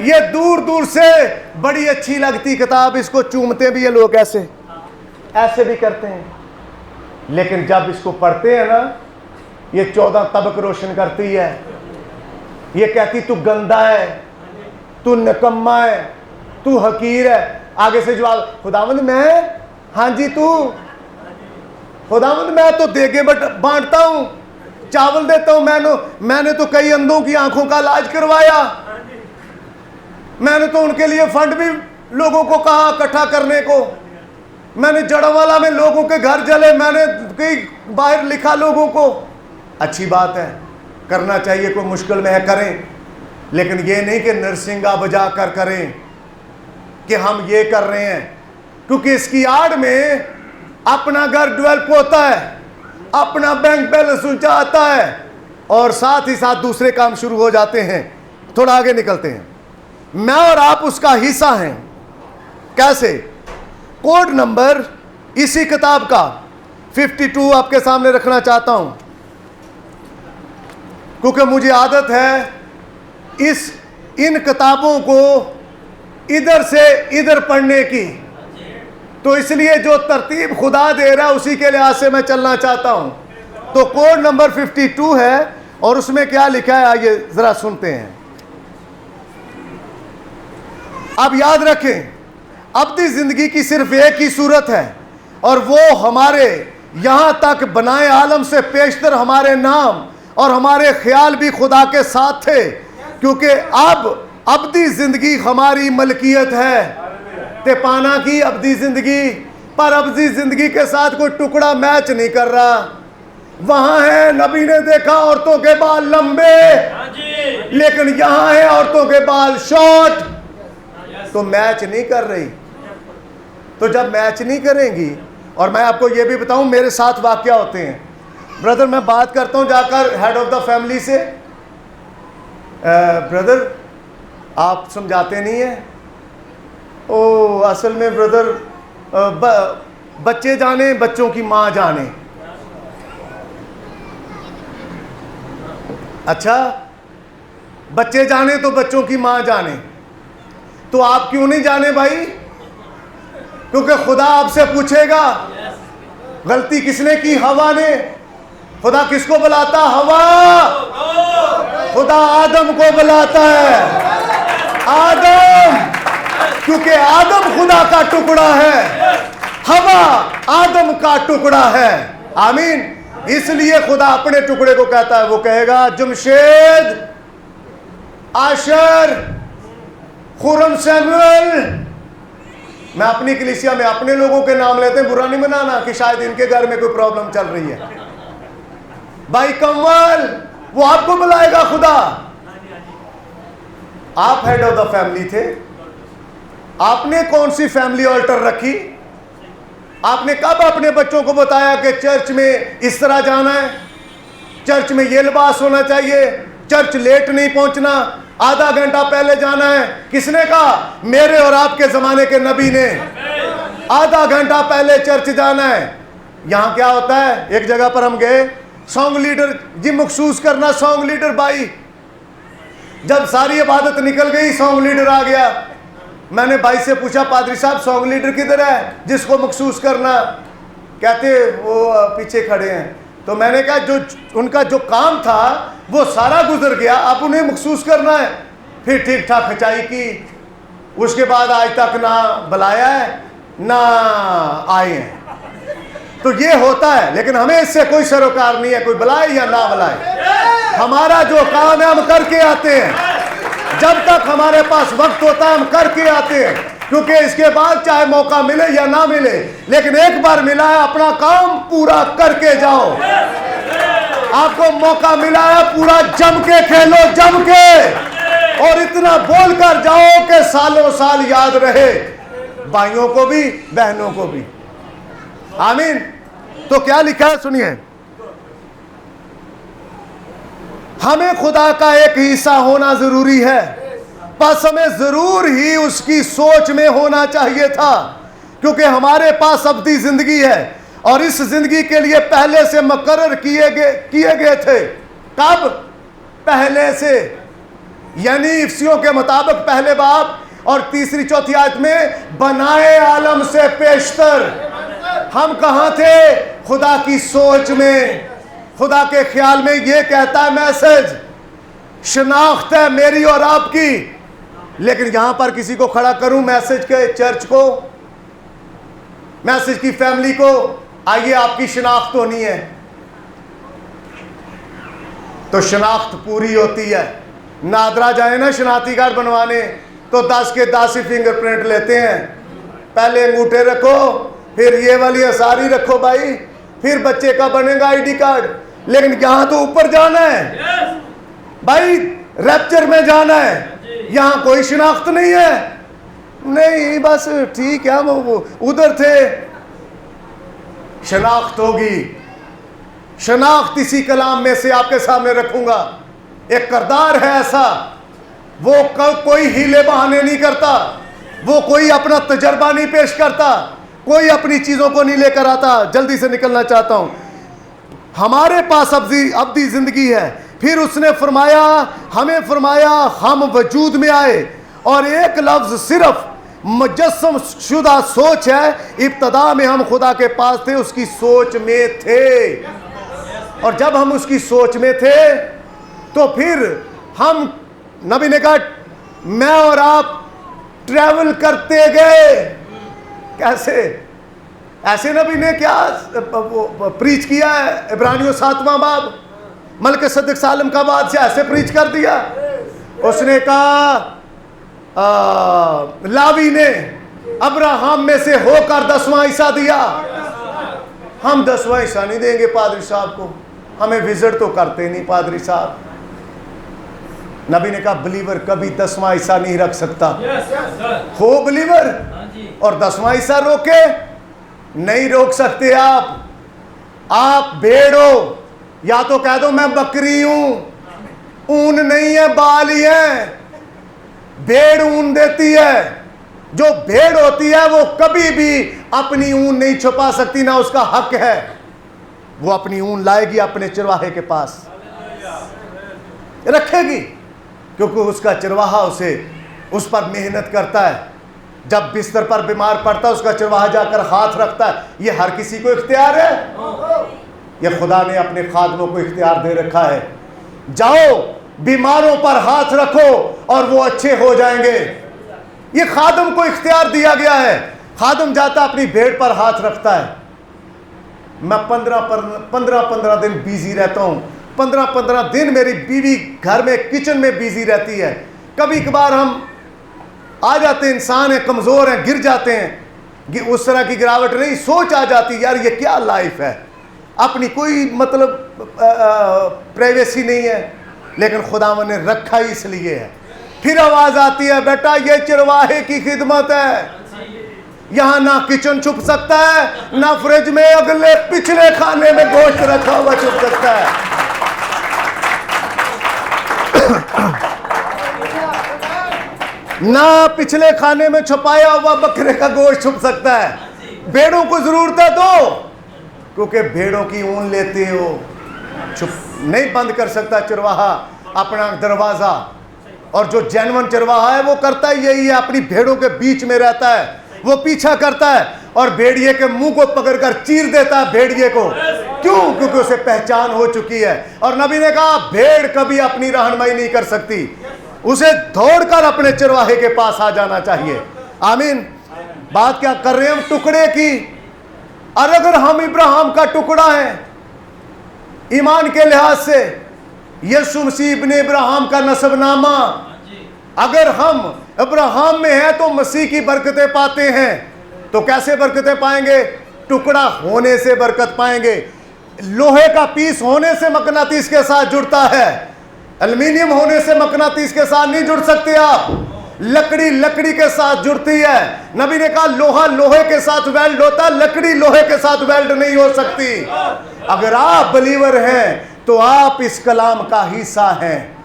ये दूर दूर से बड़ी अच्छी लगती किताब, इसको चूमते भी ये लोग, ऐसे भी करते हैं, लेकिन जब इसको पढ़ते हैं ना, ये 14 तबक रोशन करती है। ये कहती तू गंदा है, तू निकम्मा है, तू हकीर है। आगे से जवाब, खुदावंद मैं, हाँ जी तू, खुदावंद मैं तो देगे बांटता हूं, चावल देता हूं, मैंने तो कई अंधों की आंखों का इलाज करवाया, मैंने तो उनके लिए फंड भी लोगों को कहा इकट्ठा करने को, मैंने जड़वाला में लोगों के घर जले, मैंने कई बाहर लिखा लोगों को। अच्छी बात है, करना चाहिए, कोई मुश्किल में है करें, लेकिन ये नहीं कि नरसिंगा बजा कर करें कि हम ये कर रहे हैं, क्योंकि इसकी आड़ में अपना घर डेवलप होता है, अपना बैंक बैलेंस ऊंचा आता है, और साथ ही साथ दूसरे काम शुरू हो जाते हैं। थोड़ा आगे निकलते हैं। मैं और आप उसका हिस्सा हैं। कैसे? कोड नंबर इसी किताब का 52 आपके सामने रखना चाहता हूं, क्योंकि मुझे आदत है इन किताबों को इधर से इधर पढ़ने की, तो इसलिए जो तरतीब खुदा दे रहा है उसी के लिहाज से मैं चलना चाहता हूं। तो कोड नंबर 52 है, और उसमें क्या लिखा है आइए जरा सुनते हैं। अब याद रखें, अब्दी जिंदगी की सिर्फ एक ही सूरत है, और वो हमारे यहां तक बनाए आलम से पेशतर हमारे नाम और हमारे ख्याल भी खुदा के साथ थे, क्योंकि अब अब्दी जिंदगी हमारी मलकियत है। तेपाना की अब्दी जिंदगी, पर अब्दी जिंदगी के साथ कोई टुकड़ा मैच नहीं कर रहा। वहां है, नबी ने देखा औरतों के बाल लंबे, लेकिन यहां है औरतों के बाल शॉर्ट, तो मैच नहीं कर रही। तो जब मैच नहीं करेंगी, और मैं आपको यह भी बताऊं मेरे साथ वाकया होते हैं ब्रदर, मैं बात करता हूं जाकर हेड ऑफ द फैमिली से, ब्रदर आप समझाते नहीं है। ओ असल में ब्रदर बच्चे जाने बच्चों की माँ जाने। अच्छा, बच्चे जाने तो बच्चों की माँ जाने, तो आप क्यों नहीं जाने भाई? क्योंकि खुदा आपसे पूछेगा गलती किसने की? हवा ने। खुदा किसको बुलाता? हवा। खुदा आदम को बुलाता है। आदम, क्योंकि आदम खुदा का टुकड़ा है, हवा आदम का टुकड़ा है। आमीन। इसलिए खुदा अपने टुकड़े को कहता है, वो कहेगा जमशेद, आशर, खुरम सैमुअल। मैं अपनी कलीसिया में अपने लोगों के नाम लेते हैं, बुरा नहीं मनाना कि शायद इनके घर में कोई प्रॉब्लम चल रही है। भाई कमल, वो आपको बुलाएगा खुदा। आप हेड ऑफ द फैमिली थे। आपने कौन सी फैमिली ऑल्टर रखी? आपने कब अपने बच्चों को बताया कि चर्च में इस तरह जाना है, चर्च में ये लिबास होना चाहिए, चर्च लेट नहीं पहुंचना, आधा घंटा पहले जाना है? किसने कहा? मेरे और आपके जमाने के नबी ने। आधा घंटा पहले चर्च जाना है। यहां क्या होता है, एक जगह पर हम गए, सॉन्ग लीडर जी मखसूस करना, सॉन्ग लीडर भाई। जब सारी इबादत निकल गई, सॉन्ग लीडर आ गया। मैंने भाई से पूछा, पादरी साहब सॉन्ग लीडर किधर है जिसको मखसूस करना? कहते वो पीछे खड़े हैं। तो मैंने कहा जो उनका जो काम था वो सारा गुजर गया, अब उन्हें मखसूस करना है। फिर ठीक ठाक खिंचाई की, उसके बाद आज तक ना बुलाया है ना आए हैं। तो ये होता है, लेकिन हमें इससे कोई सरोकार नहीं है, कोई बुलाए या ना बुलाए। हमारा जो काम है हम करके आते हैं। जब तक हमारे पास वक्त होता है हम करके आते हैं, क्योंकि इसके बाद चाहे मौका मिले या ना मिले, लेकिन एक बार मिला है, अपना काम पूरा करके जाओ। आपको मौका मिला है, पूरा जम के खेलो, जम के, और इतना बोल कर जाओ कि सालों साल याद रहे, भाइयों को भी बहनों को भी। आमीन। तो क्या लिखा है सुनिए, हमें खुदा का एक हिस्सा होना जरूरी है, बस हमें जरूर ही उसकी सोच में होना चाहिए था, क्योंकि हमारे पास अब्दी जिंदगी है और इस जिंदगी के लिए पहले से मुकर्रर किए गए थे। कब? पहले से, यानी इफ्सियों के मुताबिक पहले बाब और तीसरी चौथी आयत में, बनाए आलम से पेशतर। हम कहां थे? खुदा की सोच में, खुदा के ख्याल में। ये कहता है मैसेज, शनाख्त है मेरी और आपकी। लेकिन यहां पर किसी को खड़ा करूं मैसेज के चर्च को, मैसेज की फैमिली को, आइए आपकी शनाख्त होनी है, तो शनाख्त पूरी होती है। नादरा जाए ना शनाख्ती कार्ड बनवाने, तो 10 के 10 ही फिंगरप्रिंट लेते हैं। पहले अंगूठे रखो, फिर ये वाली सारी रखो भाई, फिर बच्चे का बनेगा आईडी कार्ड। लेकिन यहां तो ऊपर जाना है भाई, रैप्चर में जाना है, यहां कोई शिनाख्त नहीं है। नहीं बस ठीक है, वो उधर थे। शनाख्त होगी। शनाख्त इसी कलाम में से आपके सामने रखूंगा। एक करदार है ऐसा, वो कोई हीले बहाने नहीं करता, वो कोई अपना तजर्बा नहीं पेश करता, कोई अपनी चीजों को नहीं लेकर आता। जल्दी से निकलना चाहता हूं। हमारे पास अब्दी जिंदगी है। फिर उसने फरमाया, हमें फरमाया, हम वजूद में आए, और एक लफ्ज सिर्फ मुजस्सम शुदा सोच है। इब्तदा में हम खुदा के पास थे, उसकी सोच में थे, और जब हम उसकी सोच में थे तो फिर हम, नबी ने कहा, मैं और आप ट्रैवल करते गए। कैसे? ऐसे नबी ने क्या प्रीच किया है? इब्रानियों 7वां बाब, मलक सदक सालम का बाद से ऐसे प्रीच कर दिया। उसने कहा लावी ने अब्राहम में से होकर 10वां हिस्सा दिया। हम 10वां हिस्सा नहीं देंगे पादरी साहब को, हमें विजिट तो करते नहीं पादरी साहब। नबी ने कहा बिलीवर कभी 10वां हिस्सा नहीं रख सकता। हो बिलीवर, और 10वां हिस्सा रोके? नहीं रोक सकते आप भेड़ हो, या तो कह दो मैं बकरी हूं, ऊन नहीं है बाल ही है। भेड़ ऊन देती है, जो भेड़ होती है वो कभी भी अपनी ऊन नहीं छुपा सकती, ना उसका हक है। वो अपनी ऊन लाएगी अपने चरवाहे के पास, रखेगी, क्योंकि उसका चरवाहा उस पर मेहनत करता है। जब बिस्तर पर बीमार पड़ता है उसका चरवाहा जाकर हाथ रखता है। ये हर किसी को इख्तियार है, ये खुदा ने अपने खादमों को इख्तियार दे रखा है। जाओ बीमारों पर हाथ रखो और वो अच्छे हो जाएंगे। ये खादम को इख्तियार दिया गया है। खादम जाता अपनी भेड़ पर हाथ रखता है। मैं 15 दिन बिजी रहता हूँ। 15 दिन मेरी बीवी घर में किचन में बिजी रहती है। कभी कभार हम आ जाते हैं, इंसान है, कमज़ोर हैं, गिर जाते हैं। उस तरह की गिरावट नहीं, सोच आ जाती यार ये क्या लाइफ है, अपनी कोई मतलब प्राइवेसी नहीं है। लेकिन खुदावन ने रखा ही इसलिए है। फिर आवाज़ आती है, बेटा ये चरवाहे की खिदमत है। यहाँ ना किचन छुप सकता है, ना फ्रिज में अगले पिछले खाने में गोश्त रखा हुआ छुप सकता है। ना पिछले खाने में छुपाया हुआ बकरे का गोश्त छुप सकता है। भेड़ों को जरूरत है तो, क्योंकि भेड़ों की ऊन लेते हो, छुप नहीं बंद कर सकता चरवाहा अपना दरवाजा। और जो जेन्युइन चरवाहा है वो करता है यही है, अपनी भेड़ों के बीच में रहता है, वो पीछा करता है और भेड़िए के मुंह को पकड़कर चीर देता है भेड़िए को। क्यों? क्योंकि उसे पहचान हो चुकी है। और नबी ने कहा भेड़ कभी अपनी रहनुमाई नहीं कर सकती, उसे दौड़कर अपने चरवाहे के पास आ जाना चाहिए। आमीन। बात क्या कर रहे हैं हम? टुकड़े की। और अगर हम इब्राहिम का टुकड़ा है ईमान के लिहाज से, यीशु मसीह इब्ने इब्राहिम का नसबनामा, अगर हम इब्राहिम में हैं तो मसीह की बरकतें पाते हैं। तो कैसे बरकतें पाएंगे? टुकड़ा होने से बरकत पाएंगे। लोहे का पीस होने से मकनातीस के साथ जुड़ता है, एल्युमिनियम होने से मकनातीस के साथ नहीं जुड़ सकते आप। लकड़ी लकड़ी के साथ जुड़ती है। नबी ने कहा लोहा लोहे के साथ वेल्ड होता है, लकड़ी लोहे के साथ वेल्ड नहीं हो सकती। अगर आप बिलीवर हैं तो आप इस कलाम का हिस्सा हैं।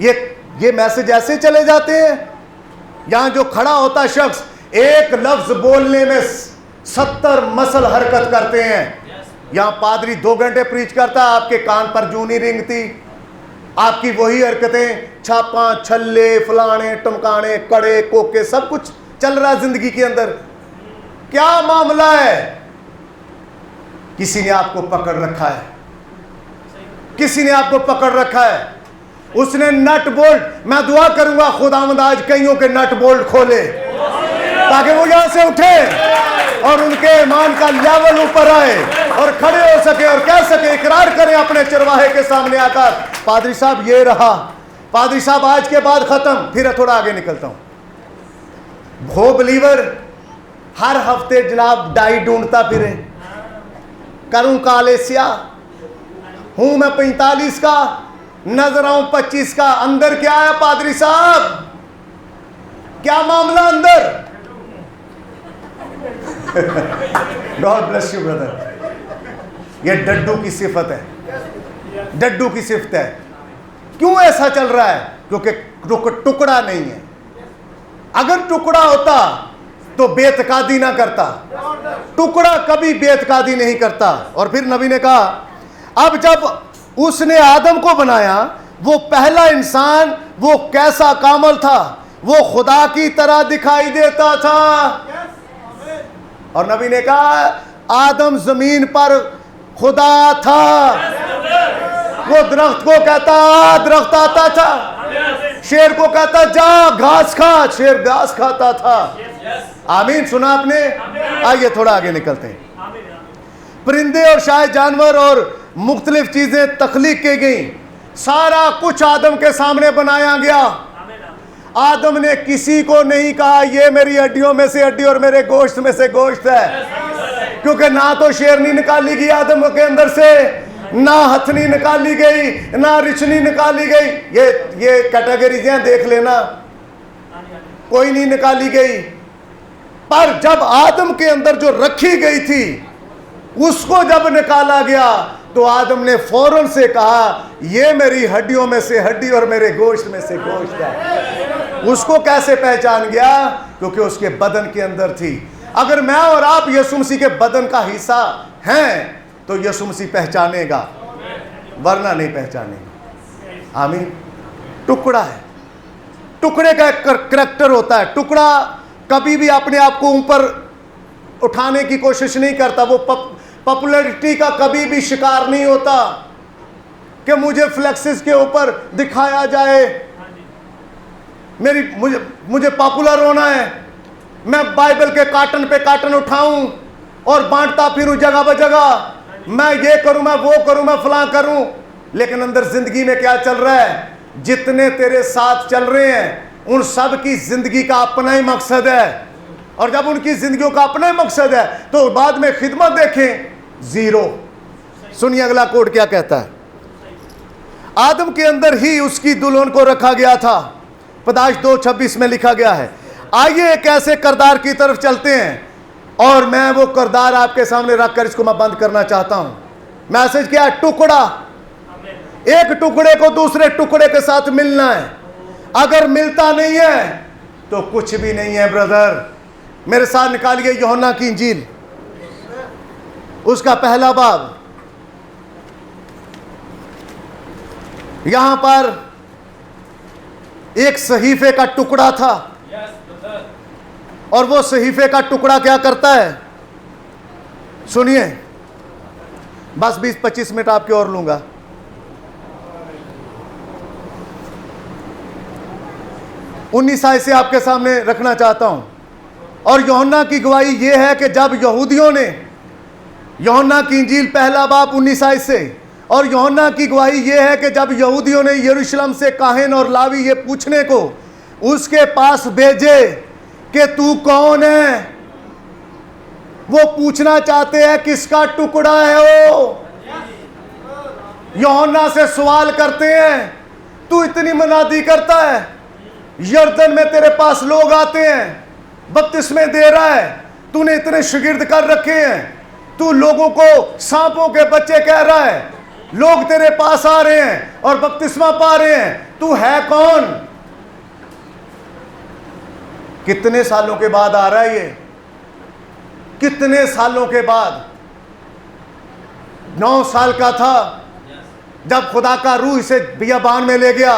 ये मैसेज ऐसे चले जाते हैं, यहां जो खड़ा होता शख्स एक लफ्ज बोलने में 70 मसल हरकत करते हैं। यहां पादरी 2 घंटे प्रीच करता है, आपके कान पर जूं नहीं रिंगती, आपकी वही हरकतें, छापा छल्ले फलाने टमकाने कड़े कोके सब कुछ चल रहा है जिंदगी के अंदर। क्या मामला है? किसी ने आपको पकड़ रखा है, किसी ने आपको पकड़ रखा है। उसने नट बोल्ट, मैं दुआ करूंगा खुदावंद आज कईयों के नट बोल्ट खोले ताकि वो यहां से उठे और उनके ईमान का लेवल ऊपर आए और खड़े हो सके और कह सके, इकरार करें अपने चरवाहे के सामने आकर, पादरी साहब ये रहा, पादरी साहब आज के बाद खत्म। फिर थोड़ा आगे निकलता हूं। वो बिलीवर हर हफ्ते जनाब डाई ढूंढता फिरे, करूं कालेसिया, हूं मैं 45 का, नजर आऊं 25 का, अंदर क्या है पादरी साहब? क्या मामला अंदर? God bless you brother. ये डड्डू की सिफत है, डड्डू की सिफत है। क्यों ऐसा चल रहा है? क्योंकि टुकड़ा नहीं है। अगर टुकड़ा होता तो बेतकादी ना करता, टुकड़ा कभी बेतकादी नहीं करता। और फिर नबी ने कहा अब जब उसने आदम को बनाया, वो पहला इंसान वो कैसा कामल था, वो खुदा की तरह दिखाई देता था। और नबी ने कहा आदम जमीन पर खुदा था। वो दरख्त को कहता दरख्त आता था, शेर को कहता जा घास खा, शेर घास खाता था। आमीन। सुना आपने? आइए थोड़ा आगे निकलते हैं। परिंदे और शायद जानवर और मुख्तलिफ चीजें तख्लीक की गई, सारा कुछ आदम के सामने बनाया गया। आदम ने किसी को नहीं कहा ये मेरी हड्डियों में से हड्डी और मेरे गोश्त में से गोश्त है, क्योंकि ना तो शेरनी निकाली गई आदम के अंदर से, ना हथनी निकाली गई, ना रिछनी निकाली गई। ये कैटेगरीज हैं, देख लेना, कोई नहीं निकाली गई। पर जब आदम के अंदर जो रखी गई थी उसको जब निकाला गया तो आदम ने फौरन से कहा ये मेरी हड्डियों में से हड्डी और मेरे गोश्त में से गोश्त है। उसको कैसे पहचान गया? क्योंकि उसके बदन के अंदर थी। अगर मैं और आप यीशु मसीह के बदन का हिस्सा हैं तो यीशु मसीह पहचानेगा, वरना नहीं पहचानेगा। आमीन। टुकड़ा है, टुकड़े का एक करैक्टर होता है। टुकड़ा कभी भी अपने आप को ऊपर उठाने की कोशिश नहीं करता। वो पॉपुलैरिटी का कभी भी शिकार नहीं होता कि मुझे फ्लेक्सिस के ऊपर दिखाया जाए, मुझे पॉपुलर होना है, मैं बाइबल के कार्टन पे कार्टन उठाऊं और बांटता फिरूं जगह ब जगह, मैं ये करूं, मैं वो करूं, मैं फलां करूं। लेकिन अंदर जिंदगी में क्या चल रहा है? जितने तेरे साथ चल रहे हैं उन सब की जिंदगी का अपना ही मकसद है, और जब उनकी जिंदगियों का अपना ही मकसद है तो बाद में खिदमत देखें, जीरो। सुनिए अगला कोड क्या कहता है। आदम के अंदर ही उसकी दुल्हन को रखा गया था। पैदाइश 2:26 में लिखा गया है। आइए एक ऐसे किरदार की तरफ चलते हैं, और मैं वो किरदार आपके सामने रखकर इसको मैं बंद करना चाहता हूं। मैसेज क्या है? टुकड़ा। एक टुकड़े को दूसरे टुकड़े के साथ मिलना है। अगर मिलता नहीं है तो कुछ भी नहीं है ब्रदर। मेरे साथ निकालिए यूहन्ना की इंजील, उसका पहला बाब। यहां पर एक सहीफे का टुकड़ा था, और वो सहीफे का टुकड़ा क्या करता है? सुनिए, बस 20-25 मिनट आपके और लूंगा। उन्नीस आयत से आपके सामने रखना चाहता हूं। और यूहन्ना की गवाही यह है कि जब यहूदियों ने, यूहन्ना की इंजील पहला बाब 19 आयत से, और यूहन्ना की गवाही यह है कि जब यहूदियों ने यरूशलेम से काहिन और लावी ये पूछने को उसके पास भेजे कि तू कौन है, वो पूछना चाहते हैं किसका टुकड़ा है वो। यूहन्ना से सवाल करते हैं, तू इतनी मनादी करता है, यरदन में तेरे पास लोग आते हैं, बपतिस्मे दे रहा है, तूने इतने शागिर्द कर रखे हैं, तू लोगों को सांपों के बच्चे कह रहा है, लोग तेरे पास आ रहे हैं और बपतिस्मा पा रहे हैं, तू है कौन? कितने सालों के बाद आ रहा है ये? कितने सालों के बाद? 9 साल का था जब खुदा का रूह इसे बियाबान में ले गया।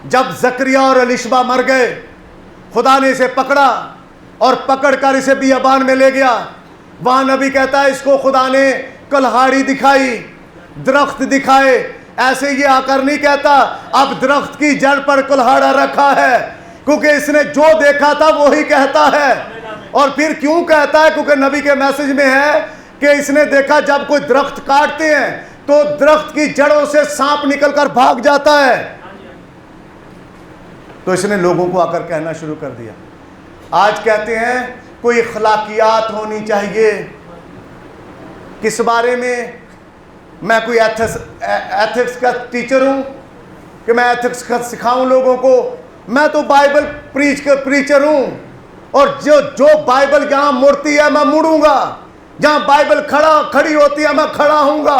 जब जकरिया और एलिशबा मर गए, खुदा ने इसे पकड़ा और पकड़कर इसे बियाबान में ले गया। वहां नबी कहता है इसको खुदा ने कल्हाड़ी दिखाई, दरख्त दिखाए। ऐसे ये आकर नहीं कहता अब दरख्त की जड़ पर कुल्हाड़ा रखा है, क्योंकि इसने जो देखा था वो ही कहता है। और फिर क्यों कहता है? क्योंकि नबी के मैसेज में है कि इसने देखा जब कोई दरख्त काटते हैं तो दरख्त की जड़ों से सांप निकलकर भाग जाता है। तो इसने लोगों को आकर कहना शुरू कर दिया। आज कहते हैं कोई अखलाकियात होनी चाहिए। किस बारे में? मैं कोई एथिक्स का टीचर हूं कि मैं एथिक्स का सिखाऊं लोगों को? मैं तो बाइबल प्रीचर हूं, और जो बाइबल जहां मुड़ती है मैं मुड़ूंगा, जहां बाइबल खड़ी होती है मैं खड़ा हूंगा,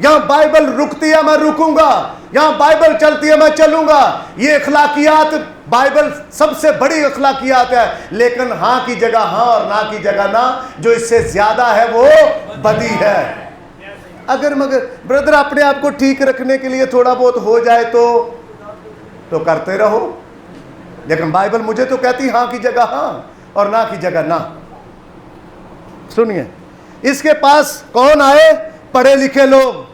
यहां बाइबल रुकती है मैं रुकूंगा, यहां बाइबल चलती है मैं चलूंगा। ये अखलाकियात, बाइबल सबसे बड़ी अखलाकियात है। लेकिन हाँ की जगह हाँ और ना की जगह ना, जो इससे ज्यादा है वो बदी है। अगर मगर ब्रदर अपने आप को ठीक रखने के लिए थोड़ा बहुत हो जाए तो करते रहो, लेकिन बाइबल मुझे तो कहती हाँ की जगह हाँ और ना की जगह ना। सुनिए, इसके पास कौन आए? पढ़े लिखे लोग,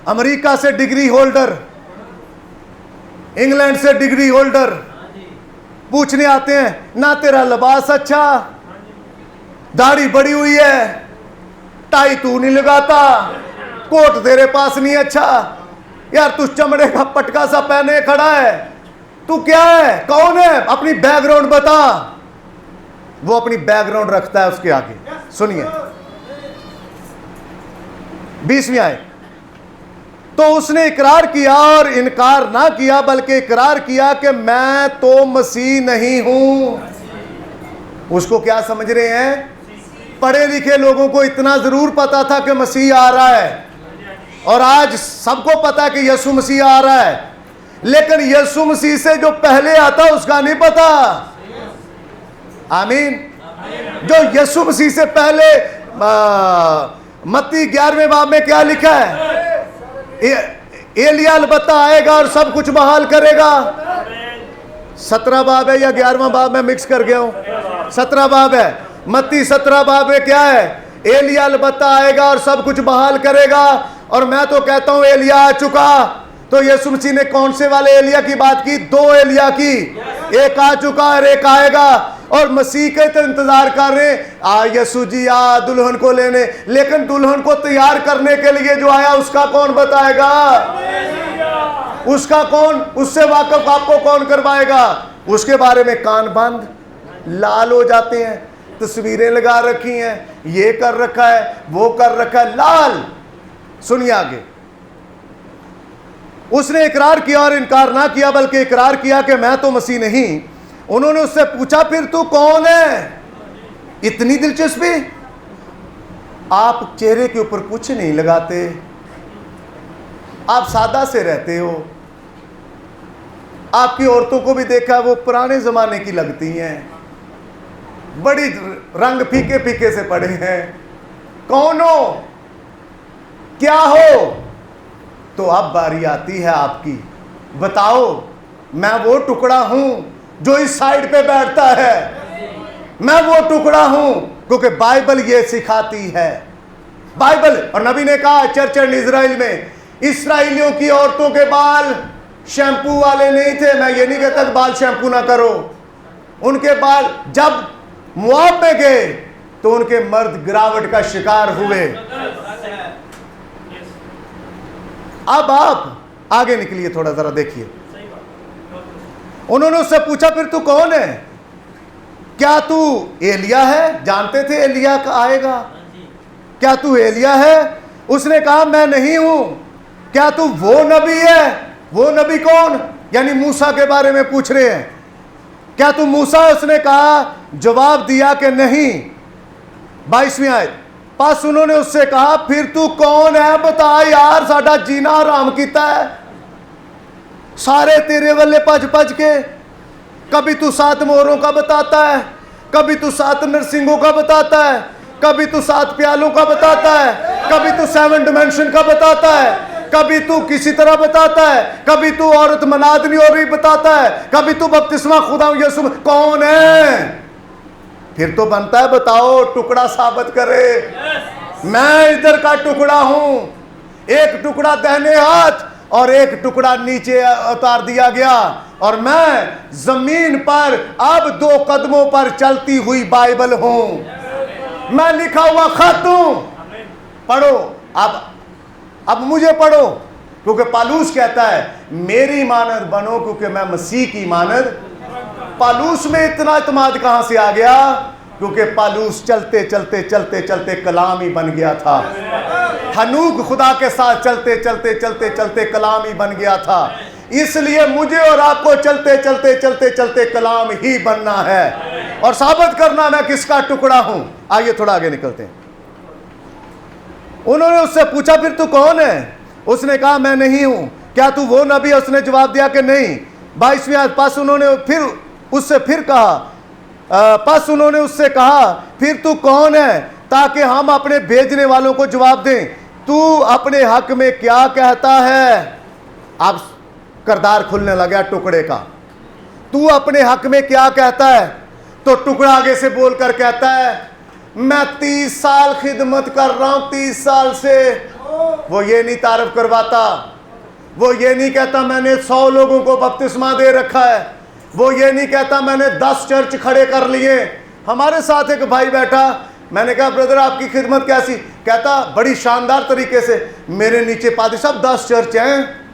अमेरिका से डिग्री होल्डर, इंग्लैंड से डिग्री होल्डर पूछने आते हैं, ना तेरा लिबास अच्छा, दाढ़ी बड़ी हुई है, टाई तू नहीं लगाता, कोट तेरे पास नहीं अच्छा, यार तू चमड़े का पटका सा पहने खड़ा है, तू क्या है, कौन है, अपनी बैकग्राउंड बता। वो अपनी बैकग्राउंड रखता है उसके आगे। सुनिए 20वीं आयत, तो उसने इकरार किया और इनकार ना किया, बल्कि इकरार किया कि मैं तो मसीह नहीं हूं। उसको क्या समझ रहे हैं? पढ़े लिखे लोगों को इतना जरूर पता था कि मसीह आ रहा है, और आज सबको पता है कि यीशु मसीह आ रहा है, लेकिन यीशु मसीह से जो पहले आता उसका नहीं पता। आमीन। जो यीशु मसीह से पहले मत्ती 11वें बाब में क्या लिखा है? एलिया अलबत्ता आएगा और सब कुछ बहाल करेगा। 17 बाब है या 11वां बाब, मैं मिक्स कर गया हूं, 17 बाब है। मत्ती 17 बाब में क्या है? एलिया अलबत्ता आएगा और सब कुछ बहाल करेगा। और मैं तो कहता हूं एलिया आ चुका। तो यीशु मसीह ने कौन से वाले एलिया की बात की? 2 एलिया की, एक आ चुका और एक आएगा। और मसीह के तो इंतजार कर रहे, आ यीशु जी आ दुल्हन को लेने। लेकिन दुल्हन को तैयार करने के लिए जो आया उसका कौन बताएगा? उसका कौन, उससे वाकफ आपको कौन करवाएगा? उसके बारे में कान बंद, लाल हो जाते हैं, तस्वीरें लगा रखी हैं, ये कर रखा है, वो कर रखा है, लाल। सुनिए आगे, उसने इकरार किया और इनकार ना किया, बल्कि इकरार किया कि मैं तो मसीह नहीं। उन्होंने उससे पूछा, फिर तू कौन है? इतनी दिलचस्पी, आप चेहरे के ऊपर कुछ नहीं लगाते, आप सादा से रहते हो। आपकी औरतों को भी देखा, वो पुराने जमाने की लगती हैं, बड़ी रंग फीके फीके से पड़े हैं। कौन हो, क्या हो? तो अब बारी आती है आपकी, बताओ। मैं वो टुकड़ा हूं जो इस साइड पे बैठता है, मैं वो टुकड़ा हूं, क्योंकि बाइबल ये सिखाती है। बाइबल, और नबी ने कहा चर्च एंड इजराइल में, इसराइलियों की औरतों के बाल शैम्पू वाले नहीं थे। मैं ये नहीं कहता कि बाल शैम्पू ना करो, उनके बाल, जब मुआब में गए तो उनके मर्द गिरावट का शिकार हुए। अब आप आगे निकलिए थोड़ा, जरा देखिए। उन्होंने उससे पूछा, फिर तू कौन है? क्या तू एलिया है? जानते थे एलिया का आएगा। क्या तू एलिया है? उसने कहा मैं नहीं हूं। क्या तू वो नबी है? वो नबी कौन? यानी मूसा के बारे में पूछ रहे हैं। क्या तू मूसा? उसने कहा, जवाब दिया कि नहीं। 22वीं आयत, पास उन्होंने उससे कहा, फिर तू कौन है? बता यार, साडा जीना हराम किया है। सारे तेरे वाले पज पज के, कभी तू 7 मोहरों का बताता है, कभी तू 7 नरसिंहों का बताता है, कभी तू 7 प्यालों का बताता है, कभी तू 7 डिमेंशन का बताता है, कभी तू किसी तरह बताता है, कभी तू औरत मनाद नहीं हो रही बताता है, कभी तू बपतिस्मा खुदा यीशु। कौन है? फिर तो बनता है बताओ, टुकड़ा साबित करे। मैं इधर का टुकड़ा हूं, एक टुकड़ा दाहिने हाथ और एक टुकड़ा नीचे उतार दिया गया, और मैं जमीन पर अब 2 कदमों पर चलती हुई बाइबल हूं। मैं लिखा हुआ खत हूं। पढ़ो अब मुझे पढ़ो, क्योंकि पालूस कहता है मेरी मानद बनो, क्योंकि मैं मसीह की मानद। पालूस में इतना इत्मीनान कहां से आ गया? क्योंकि पालूस चलते चलते चलते चलते कलाम ही बन गया था। हनूक खुदा के साथ चलते चलते चलते चलते कलाम ही बन गया था। इसलिए मुझे और आपको चलते चलते चलते चलते कलाम ही बनना है और साबित करना मैं किसका टुकड़ा हूं। आइए थोड़ा आगे निकलते हैं। उन्होंने उससे पूछा, फिर तू कौन है? उसने कहा मैं नहीं हूं। क्या तू वो नबी? उसने जवाब दिया कि नहीं। 22वीं आयत, पास उन्होंने उससे कहा, फिर तू कौन है, ताकि हम अपने भेजने वालों को जवाब दें। तू अपने हक में क्या कहता है? अब करदार खुलने लगा टुकड़े का। तू अपने हक में क्या कहता है? तो टुकड़ा आगे से बोलकर कहता है, मैं 30 साल खिदमत कर रहा हूं, 30 साल से। वो ये नहीं तारीफ करवाता, वो ये नहीं कहता मैंने 100 लोगों को बपतिस्मा दे रखा है, वो ये नहीं कहता मैंने 10 चर्च खड़े कर लिए। हमारे साथ एक भाई बैठा, मैंने कहा ब्रदर आपकी खिदमत कैसी? कहता बड़ी शानदार तरीके से, मेरे नीचे पादरी साहब 10 चर्च हैं।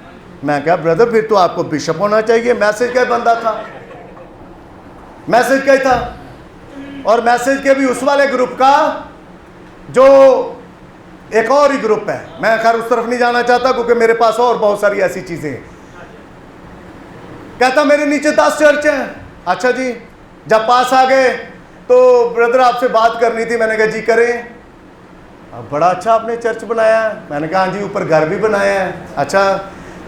मैं कहा ब्रदर फिर तो आपको बिशप होना चाहिए। मैसेज का बंदा था, मैसेज का ही था, और मैसेज के भी उस वाले ग्रुप का जो एक और ही ग्रुप है। मैं खैर उस तरफ नहीं जाना चाहता क्योंकि मेरे पास और बहुत सारी ऐसी चीजें हैं। कहता मेरे नीचे 10 चर्च हैं। अच्छा जी, जब पास आ गए तो ब्रदर आपसे बात करनी थी। मैंने कहा जी करें। अब बड़ा अच्छा आपने चर्च बनाया है। मैंने कहा हाँ जी, ऊपर घर भी बनाया है। अच्छा,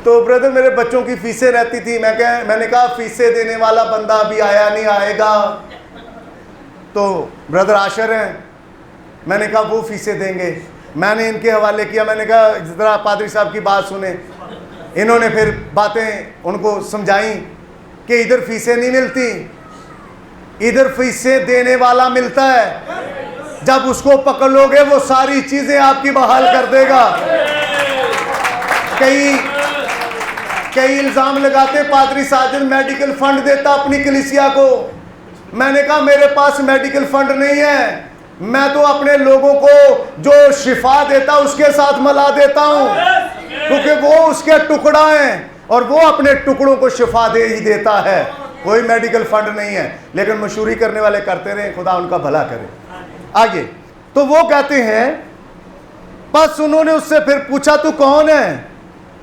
तो ब्रदर मेरे बच्चों की फीसें रहती थी। मैंने कहा फीसें देने वाला बंदा अभी आया नहीं, आएगा। तो ब्रदर आशर हैं। मैंने कहा वो फीसें देंगे। मैंने इनके हवाले किया। मैंने कहा ज़रा पादरी साहब की बात सुने। इन्होंने फिर बातें उनको समझाई। कि इधर फीसें नहीं मिलती, इधर फीसें देने वाला मिलता है। जब उसको पकड़ लोगे वो सारी चीजें आपकी बहाल कर देगा। कई इल्जाम लगाते पादरी साजिद मेडिकल फंड देता अपनी कलीसिया को। मैंने कहा मेरे पास मेडिकल फंड नहीं है, मैं तो अपने लोगों को जो शिफा देता उसके साथ मिला देता हूं, क्योंकि वो उसके टुकड़ा हैं और वो अपने टुकड़ों को शिफा दे ही देता है। कोई मेडिकल फंड नहीं है, लेकिन मशहूरी करने वाले करते रहे, खुदा उनका भला करे। आगे तो वो कहते हैं, बस उन्होंने उससे फिर पूछा तू कौन है?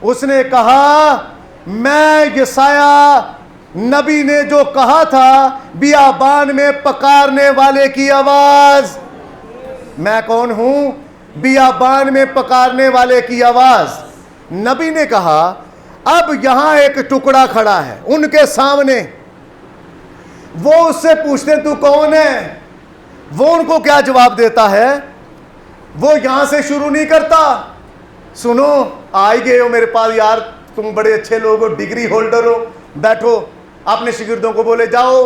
उसने कहा मैं यशायाह नबी ने जो कहा था बियाबान में पकारने वाले की आवाज। मैं कौन हूं? बियाबान में पकारने वाले की आवाज। नबी ने कहा अब यहां एक टुकड़ा खड़ा है उनके सामने। वो उससे पूछते तू कौन है? वो उनको क्या जवाब देता है? वो यहां से शुरू नहीं करता, सुनो आ ही गए हो मेरे पास यार, तुम बड़े अच्छे लोग हो, डिग्री होल्डर हो, बैठो। अपने शिगिर्दों को बोले जाओ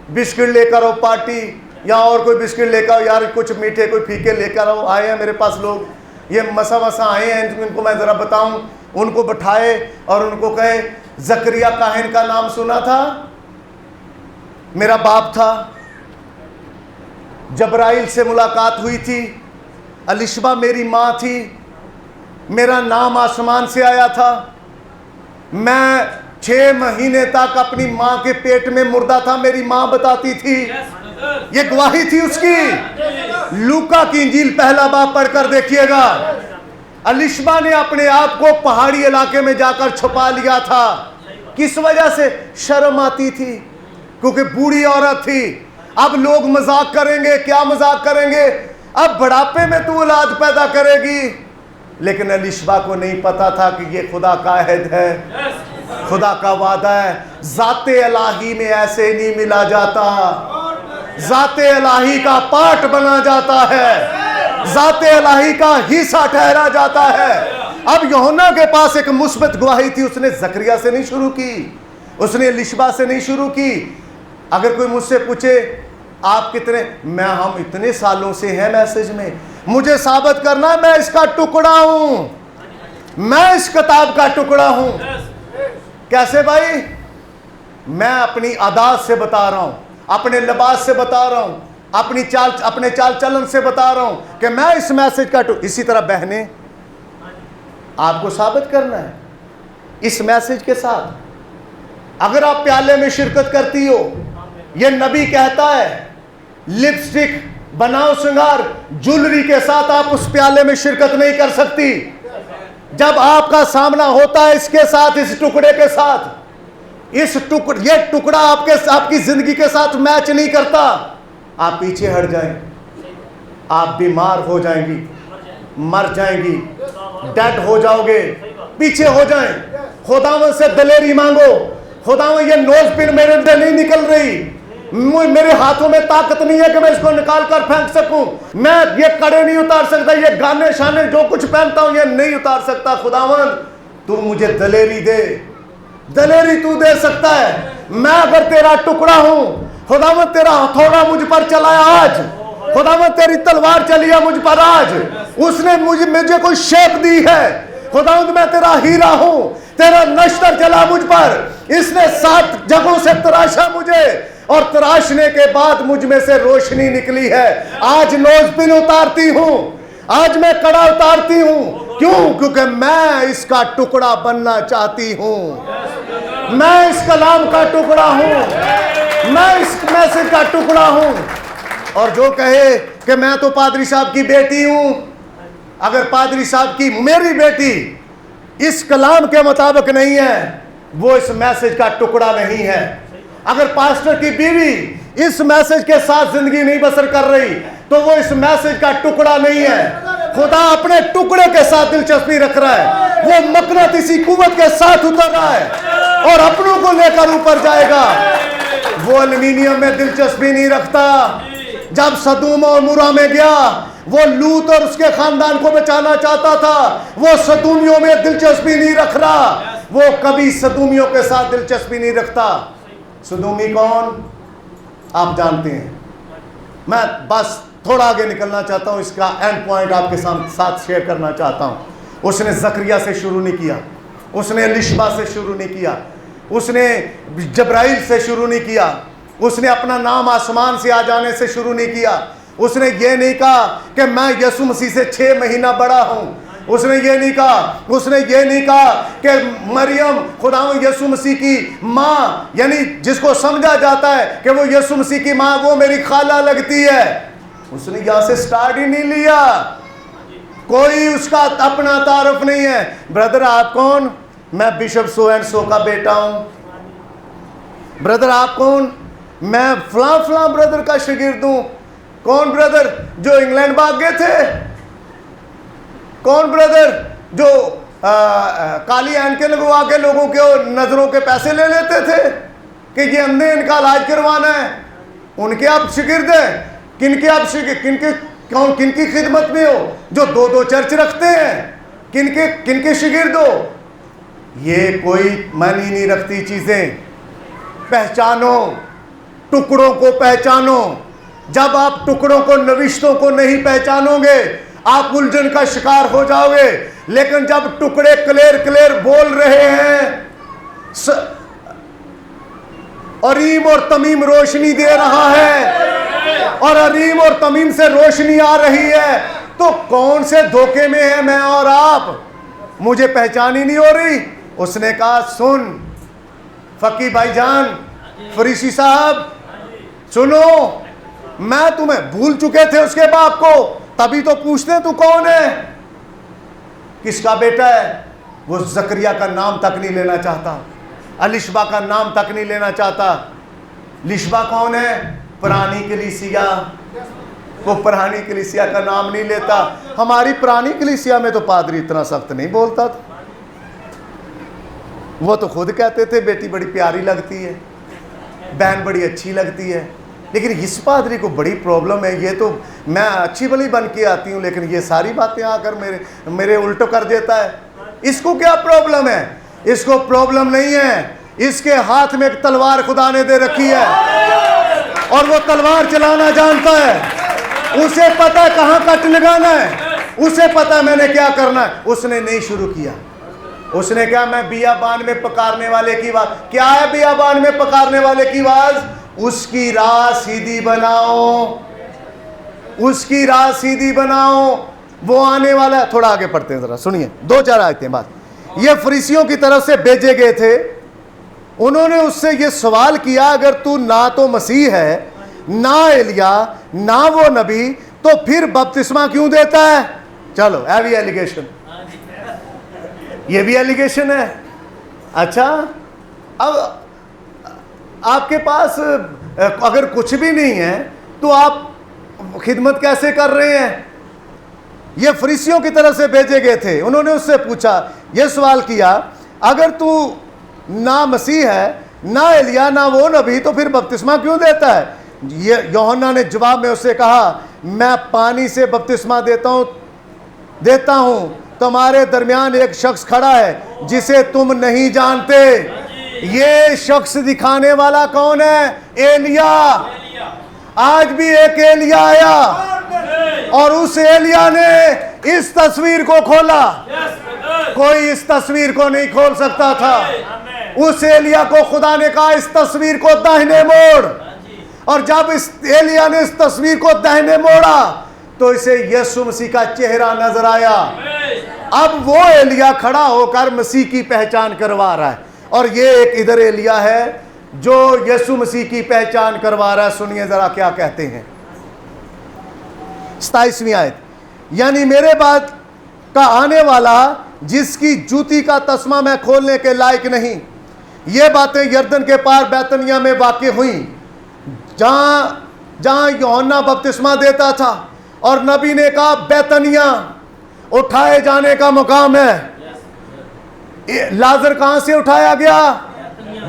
बिस्किट लेकर आओ, पार्टी या और कोई बिस्किट लेकर आओ यार, कुछ मीठे कोई फीके लेकर आओ। आए हैं मेरे पास लोग, ये मसा आए हैं, इनको मैं ज़रा बताऊं। उनको बैठाए और उनको कहे जकरिया काहिन का नाम सुना था? मेरा बाप था। जबराइल से मुलाकात हुई थी, अलिशबा मेरी माँ थी, मेरा नाम आसमान से आया था। मैं 6 महीने तक अपनी माँ के पेट में मुर्दा था, मेरी माँ बताती थी, ये गवाही थी उसकी। लूका की इंजील पहला बाब पढ़कर देखिएगा। अलिशबा ने अपने आप को पहाड़ी इलाके में जाकर छुपा लिया था। किस वजह से? शर्म आती थी, क्योंकि बूढ़ी औरत थी। अब लोग मजाक करेंगे, क्या मजाक करेंगे, अब बुढ़ापे में तू औलाद पैदा करेगी। लेकिन अलिशबा को नहीं पता था कि ये खुदा का अहद है, खुदा का वादा है। जाते इलाही में ऐसे नहीं मिला जाता, जाते इलाही का पार्ट बना जाता है, जाते इलाही का हिस्सा ठहरा जाता है। अब यूहन्ना के पास एक मुस्बत गवाही थी, उसने जकरिया से नहीं शुरू की, उसने अलिशबा से नहीं शुरू की। अगर कोई मुझसे पूछे आप कितने, हम इतने सालों से हैं मैसेज में, मुझे साबित करना मैं इसका टुकड़ा हूं, मैं इस किताब का टुकड़ा हूं। कैसे भाई? मैं अपनी आदात से बता रहा हूं, अपने लिबास से बता रहा हूं, अपने चाल चलन से बता रहा हूं कि मैं इस मैसेज का इसी तरह बहने आपको साबित करना है इस मैसेज के साथ। अगर आप प्याले में शिरकत करती हो, यह नबी कहता है लिपस्टिक बनाओ श्रृंगार ज्वेलरी के साथ आप उस प्याले में शिरकत नहीं कर सकती। जब आपका सामना होता है इसके साथ, इस टुकड़े के साथ, ये टुकड़ा आपकी जिंदगी के साथ मैच नहीं करता, आप पीछे हट जाएं, आप बीमार हो जाएंगी, मर जाएंगी, डेड हो जाओगे, पीछे हो जाएं। खुदावंद से दलेरी मांगो, खुदावंद ये नोज पिन मेरे से नहीं निकल रही, मेरे हाथों में ताकत नहीं है कि मैं इसको निकाल कर फेंक सकूं, मैं ये कड़े नहीं उतार सकता, ये गाने शाने जो कुछ पहनता हूं ये नहीं उतार सकता। खुदावंद तू मुझे दलेरी दे, दलेरी तू दे सकता है। मैं अगर तेरा टुकड़ा हूं, खुदावंद तेरा हथौड़ा मुझ पर चलाया आज, खुदावंद तेरी तलवार चली है मुझ पर आज, उसने मुझे कोई शेप दी है, खुदावंद मैं तेरा हीरा हूं, तेरा नश्तर चला मुझ पर, इसने 7 जगहों से तराशा मुझे और तराशने के बाद मुझ में से रोशनी निकली है। आज नोजपिन उतारती हूं, आज मैं कड़ा उतारती हूं। क्यों? क्योंकि मैं इसका टुकड़ा बनना चाहती हूं, मैं इस कलाम का टुकड़ा हूं, मैं इस मैसेज का टुकड़ा हूं। और जो कहे कि मैं तो पादरी साहब की बेटी हूं, अगर पादरी साहब की मेरी बेटी इस कलाम के मुताबिक नहीं है, वो इस मैसेज का टुकड़ा नहीं है। अगर पास्टर की बीवी इस मैसेज के साथ जिंदगी नहीं बसर कर रही, तो वो इस मैसेज का टुकड़ा नहीं है। खुदा अपने टुकड़े के साथ दिलचस्पी रख रहा है, वो मकनतीसी कुव्वत के साथ उतर रहा है और अपनों को लेकर ऊपर जाएगा। वो एल्युमिनियम में दिलचस्पी नहीं रखता। जब सदूम और मुरा में गया, वो लूत और उसके खानदान को बचाना चाहता था, वो सदूमियों में दिलचस्पी नहीं रख रहा, वो कभी सदूमियों के साथ दिलचस्पी नहीं रखता। सदूमी कौन? आप जानते हैं। मैं बस थोड़ा आगे निकलना चाहता हूं, इसका एंड पॉइंट आपके साथ शेयर करना चाहता हूं। उसने जकरिया से शुरू नहीं किया, उसने एलिशबा से शुरू नहीं किया, उसने जब्राइल से शुरू नहीं किया, उसने अपना नाम आसमान से आ जाने से शुरू नहीं किया। उसने ये नहीं कहा कि मैं यीशु मसीह से 6 महीना बड़ा हूं। उसने ये नहीं कहा, उसने ये नहीं कहा कि मरियम खुदावंद यीशु मसीह की माँ, यानी जिसको समझा जाता है कि वो यीशु मसीह की माँ, वो मेरी खाला लगती है। उसने यहां से स्टार्ट ही नहीं लिया। कोई उसका अपना तारुफ नहीं है। ब्रदर आप कौन? मैं बिशप सो एंड सो का बेटा हूं। ब्रदर आप कौन? मैं फलां फलां ब्रदर का शागिर्द हूं। कौन ब्रदर? जो इंग्लैंड भाग गए थे। कौन ब्रदर? जो काली ऐनकें लगवा के लोगों के नजरों के पैसे ले लेते थे कि ये हमने इनका इलाज करवाना है। उनके आप शागिर्द हैं। किनके आप किनकी खिदमत में हो? जो 2-2 चर्च रखते हैं, किनके शागिर्द हो? ये कोई मायने नहीं रखती चीजें। पहचानो, टुकड़ों को पहचानो। जब आप टुकड़ों को, नविश्तों को नहीं पहचानोगे, आप उलझन का शिकार हो जाओगे। लेकिन जब टुकड़े क्लियर बोल रहे हैं, अरीम और तमीम रोशनी दे रहा है और अरीम और तमीम से रोशनी आ रही है, तो कौन से धोखे में है मैं और आप? मुझे पहचान ही नहीं हो रही। उसने कहा सुन फकी भाईजान, फरीसी साहब सुनो, मैं तुम्हें भूल चुके थे उसके बाप को, तभी तो पूछते तू कौन है, किसका बेटा है। वो जकरिया का नाम तक नहीं लेना चाहता, अलिशबा का नाम तक नहीं लेना चाहता। लिशबा कौन है? पुरानी कलीसिया। वो पुरानी कलीसिया का नाम नहीं लेता। हमारी पुरानी कलीसिया में तो पादरी इतना सख्त नहीं बोलता था। वो तो खुद कहते थे बेटी बड़ी प्यारी लगती है, बहन बड़ी अच्छी लगती है। लेकिन इस पादरी को बड़ी प्रॉब्लम है। ये तो मैं अच्छी भली बन के आती हूँ, लेकिन ये सारी बातें आकर मेरे उल्टो कर देता है। इसको क्या प्रॉब्लम है? इसको प्रॉब्लम नहीं है, इसके हाथ में एक तलवार खुदा ने दे रखी है और वो तलवार चलाना जानता है। उसे पता है कहाँ कट लगाना है, उसे पता है मैंने क्या करना है। उसने नहीं शुरू किया। उसने क्या? मैं बियाबान में पकारने वाले की आवाज। क्या है बियाबान में पकारने वाले की आवाज? उसकी राह सीधी बनाओ, उसकी राह सीधी बनाओ, वो आने वाला है। थोड़ा आगे पढ़ते हैं, जरा सुनिए 2-4 आयतें बाद। ये फरीसियों की तरफ से भेजे गए थे। उन्होंने उससे ये सवाल किया, अगर तू ना तो मसीह है, ना एलिया, ना वो नबी, तो फिर बपतिस्मा क्यों देता है? चलो है भी एलिगेशन, ये भी एलिगेशन है। अच्छा, अब आपके पास अगर कुछ भी नहीं है तो आप खिदमत कैसे कर रहे हैं? ये फरीसियों की तरफ से भेजे गए थे। उन्होंने उससे पूछा, ये सवाल किया, अगर तू ना मसीह है, ना एलिया, ना वो नबी, तो फिर बपतिस्मा क्यों देता है? ये यूहन्ना ने जवाब में उससे कहा, मैं पानी से बपतिस्मा देता हूं। तुम्हारे दरमियान एक शख्स खड़ा है जिसे तुम नहीं जानते। ये शख्स दिखाने वाला कौन है? एलिया। आज भी एक एलिया आया और उस एलिया ने इस तस्वीर को खोला। कोई इस तस्वीर को नहीं खोल सकता था। उस एलिया को खुदा ने कहा, इस तस्वीर को दाहिने मोड़। और जब इस एलिया ने इस तस्वीर को दाहिने मोड़ा तो इसे यीशु मसीह का चेहरा नजर आया। अब वो एलिया खड़ा होकर मसीह की पहचान करवा रहा है और ये एक इधर एलिया है जो यीशु मसीह की पहचान करवा रहा है। सुनिए जरा क्या कहते हैं 27वीं आयत, यानी मेरे बाद का आने वाला जिसकी जूती का तस्मा मैं खोलने के लायक नहीं। ये बातें यरदन के पार बैतनिया में वाक़ई हुई, जहां यूहन्ना बपतिस्मा देता था और नबी ने कहा बैतनिया उठाए जाने का मुकाम है। लाजर कहां से उठाया गया?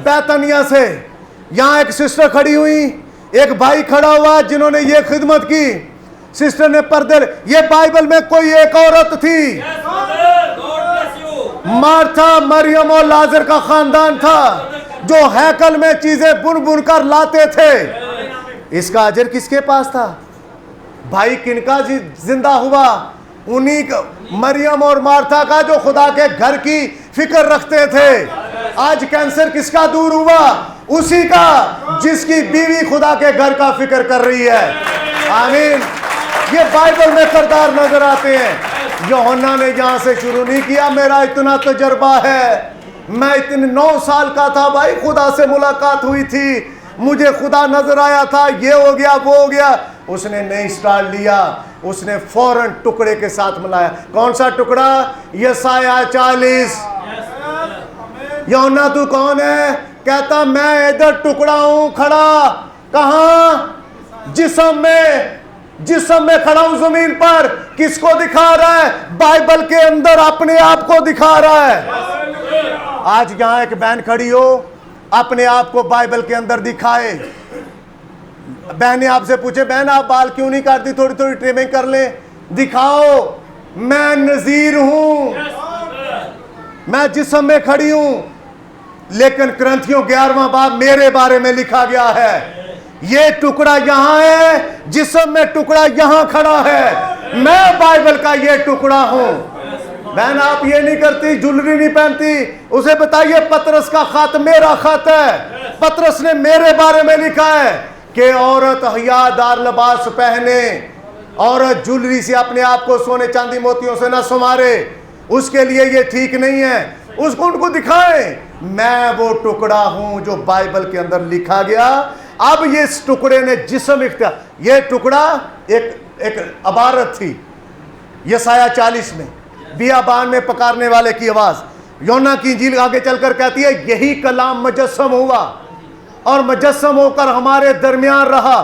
बैतनिया से। यहां एक सिस्टर खड़ी हुई, एक भाई खड़ा हुआ जिन्होंने ये खिदमत की। सिस्टर ने पर्दे, ये बाइबल में कोई एक औरत थी, मार्था, मरियम और लाजर का खानदान था। जो हैकल में चीजें बुन बुन कर लाते थे, इसका अजर किसके पास था? भाई किनका जिंदा हुआ? उन्हीं का, मरियम और मार्था का, जो खुदा के घर की फिक्र रखते थे। आज कैंसर किसका दूर हुआ? उसी का जिसकी बीवी खुदा के घर का फिक्र कर रही है। आमीन। ये बाइबल में किरदार नजर आते हैं। यूहन्ना ने यहां से शुरू नहीं किया, मेरा इतना तजर्बा है, मैं इतने 9 साल का था भाई, खुदा से मुलाकात हुई थी, मुझे खुदा नजर आया था, ये हो गया वो हो गया। उसने नहीं स्टार्ट लिया, उसने फौरन टुकड़े के साथ मिलाया। कौन सा टुकड़ा? यशायाह 40। यूहन्ना तू कौन है? कहता मैं इधर टुकड़ा हूं खड़ा। कहां? जिस्म में खड़ा हूं जमीन पर। किसको दिखा रहा है? बाइबल के अंदर अपने आप को दिखा रहा है। आज यहां एक बहन खड़ी हो, अपने आप को बाइबल के अंदर दिखाए। बहन आपसे पूछे, बहन आप बाल क्यों नहीं काटती, थोड़ी थोड़ी ट्रिमिंग कर ले, दिखाओ मैं नजीर हूं, मैं जिस्म में खड़ी हूं। लेकिन ग्रंथियों 11वां बाब मेरे बारे में लिखा गया है, ये टुकड़ा यहां है, जिस्म में टुकड़ा यहां खड़ा है, मैं बाइबल का ये टुकड़ा हूं। बहन आप ये नहीं करती, ज्वेलरी नहीं पहनती, उसे बताइए पतरस का खत मेरा खत है। पतरस ने मेरे बारे में लिखा है कि औरत हयादार लिबास पहने, औरत ज्वेलरी से अपने आप को सोने चांदी मोतियों से न संवारे, उसके लिए ये ठीक नहीं है। उसको उनको दिखाएं मैं वो टुकड़ा हूं जो बाइबल के अंदर लिखा गया। अब ये इस टुकड़े ने जिस्म इख्तियार, ये टुकड़ा एक अबारत थी। यशायाह 40 में बियाबान में पकारने वाले की आवाज। यूहन्ना की इंजील आगे चलकर कहती है यही कलाम मुजस्सम हुआ और मुजस्सम होकर हमारे दरमियान रहा।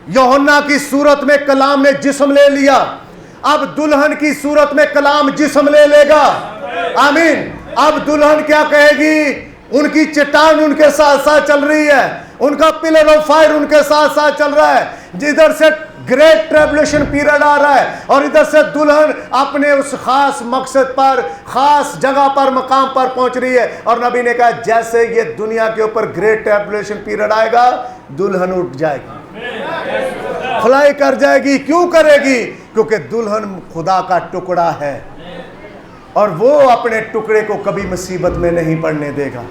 यूहन्ना की सूरत में कलाम ने जिस्म ले लिया, अब दुल्हन की सूरत में कलाम जिस्म ले लेगा। आमीन। अब दुल्हन क्या कहेगी? उनकी चट्टान उनके साथ साथ चल रही है, उनका पिलर ऑफ फायर उनके साथ साथ चल रहा है। जिधर से ग्रेट ट्रिब्यूलेशन पीरियड आ रहा है और इधर से दुल्हन अपने उस खास मकसद पर, खास जगह पर, मकाम पर पहुंच रही है। और नबी ने कहा जैसे ये दुनिया के ऊपर ग्रेट ट्रिब्यूलेशन पीरियड आएगा, दुल्हन उठ जाएगी, फ्लाई कर जाएगी। क्यों करेगी? क्योंकि दुल्हन खुदा का टुकड़ा है और वो अपने टुकड़े को कभी मुसीबत में नहीं पड़ने देगा।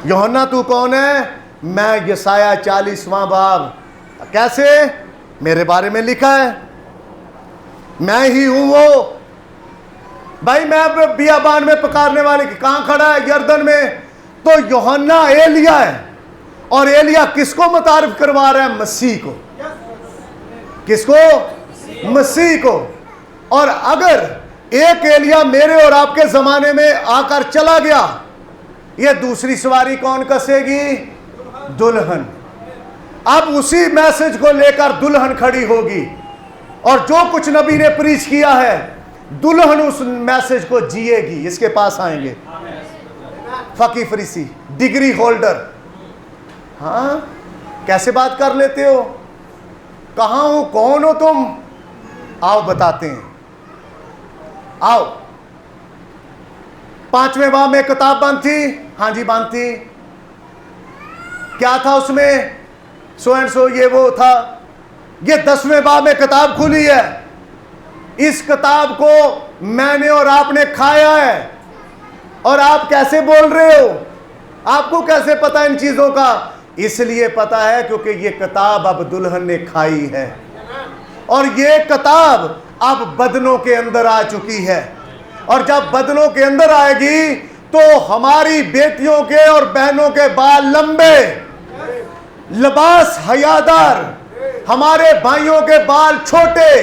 यूहन्ना तू कौन है? मैं यशायाह 40वां बाब। कैसे? मेरे बारे में लिखा है, मैं ही हूं वो। भाई मैं बियाबान में पकारने वाले की कहां खड़ा है? यरदन में। तो यूहन्ना एलिया है, और एलिया किसको मुतारिफ करवा रहा है? मसीह को। किसको? मसीह को। और अगर एक एलिया मेरे और आपके जमाने में आकर चला गया, ये दूसरी सवारी कौन कसेगी? दुल्हन। अब उसी मैसेज को लेकर दुल्हन खड़ी होगी और जो कुछ नबी ने प्रीच किया है, दुल्हन उस मैसेज को जिएगी। इसके पास आएंगे फकी फरीसी, डिग्री होल्डर। हाँ, कैसे बात कर लेते हो? कहां हो? कौन हो तुम? आओ बताते हैं। आओ। 5वें बाब में किताब बंद थी। हाँ जी बंद थी। क्या था उसमें? सो एंड सो ये वो था। ये 10वें बाब में किताब खुली है। इस किताब को मैंने और आपने खाया है। और आप कैसे बोल रहे हो? आपको कैसे पता इन चीजों का? इसलिए पता है क्योंकि ये किताब अब दुल्हन ने खाई है और ये किताब अब बदनों के अंदर आ चुकी है। और जब बदनों के अंदर आएगी तो हमारी बेटियों के और बहनों के बाल लंबे, लिबास हयादार, हमारे भाइयों के बाल छोटे,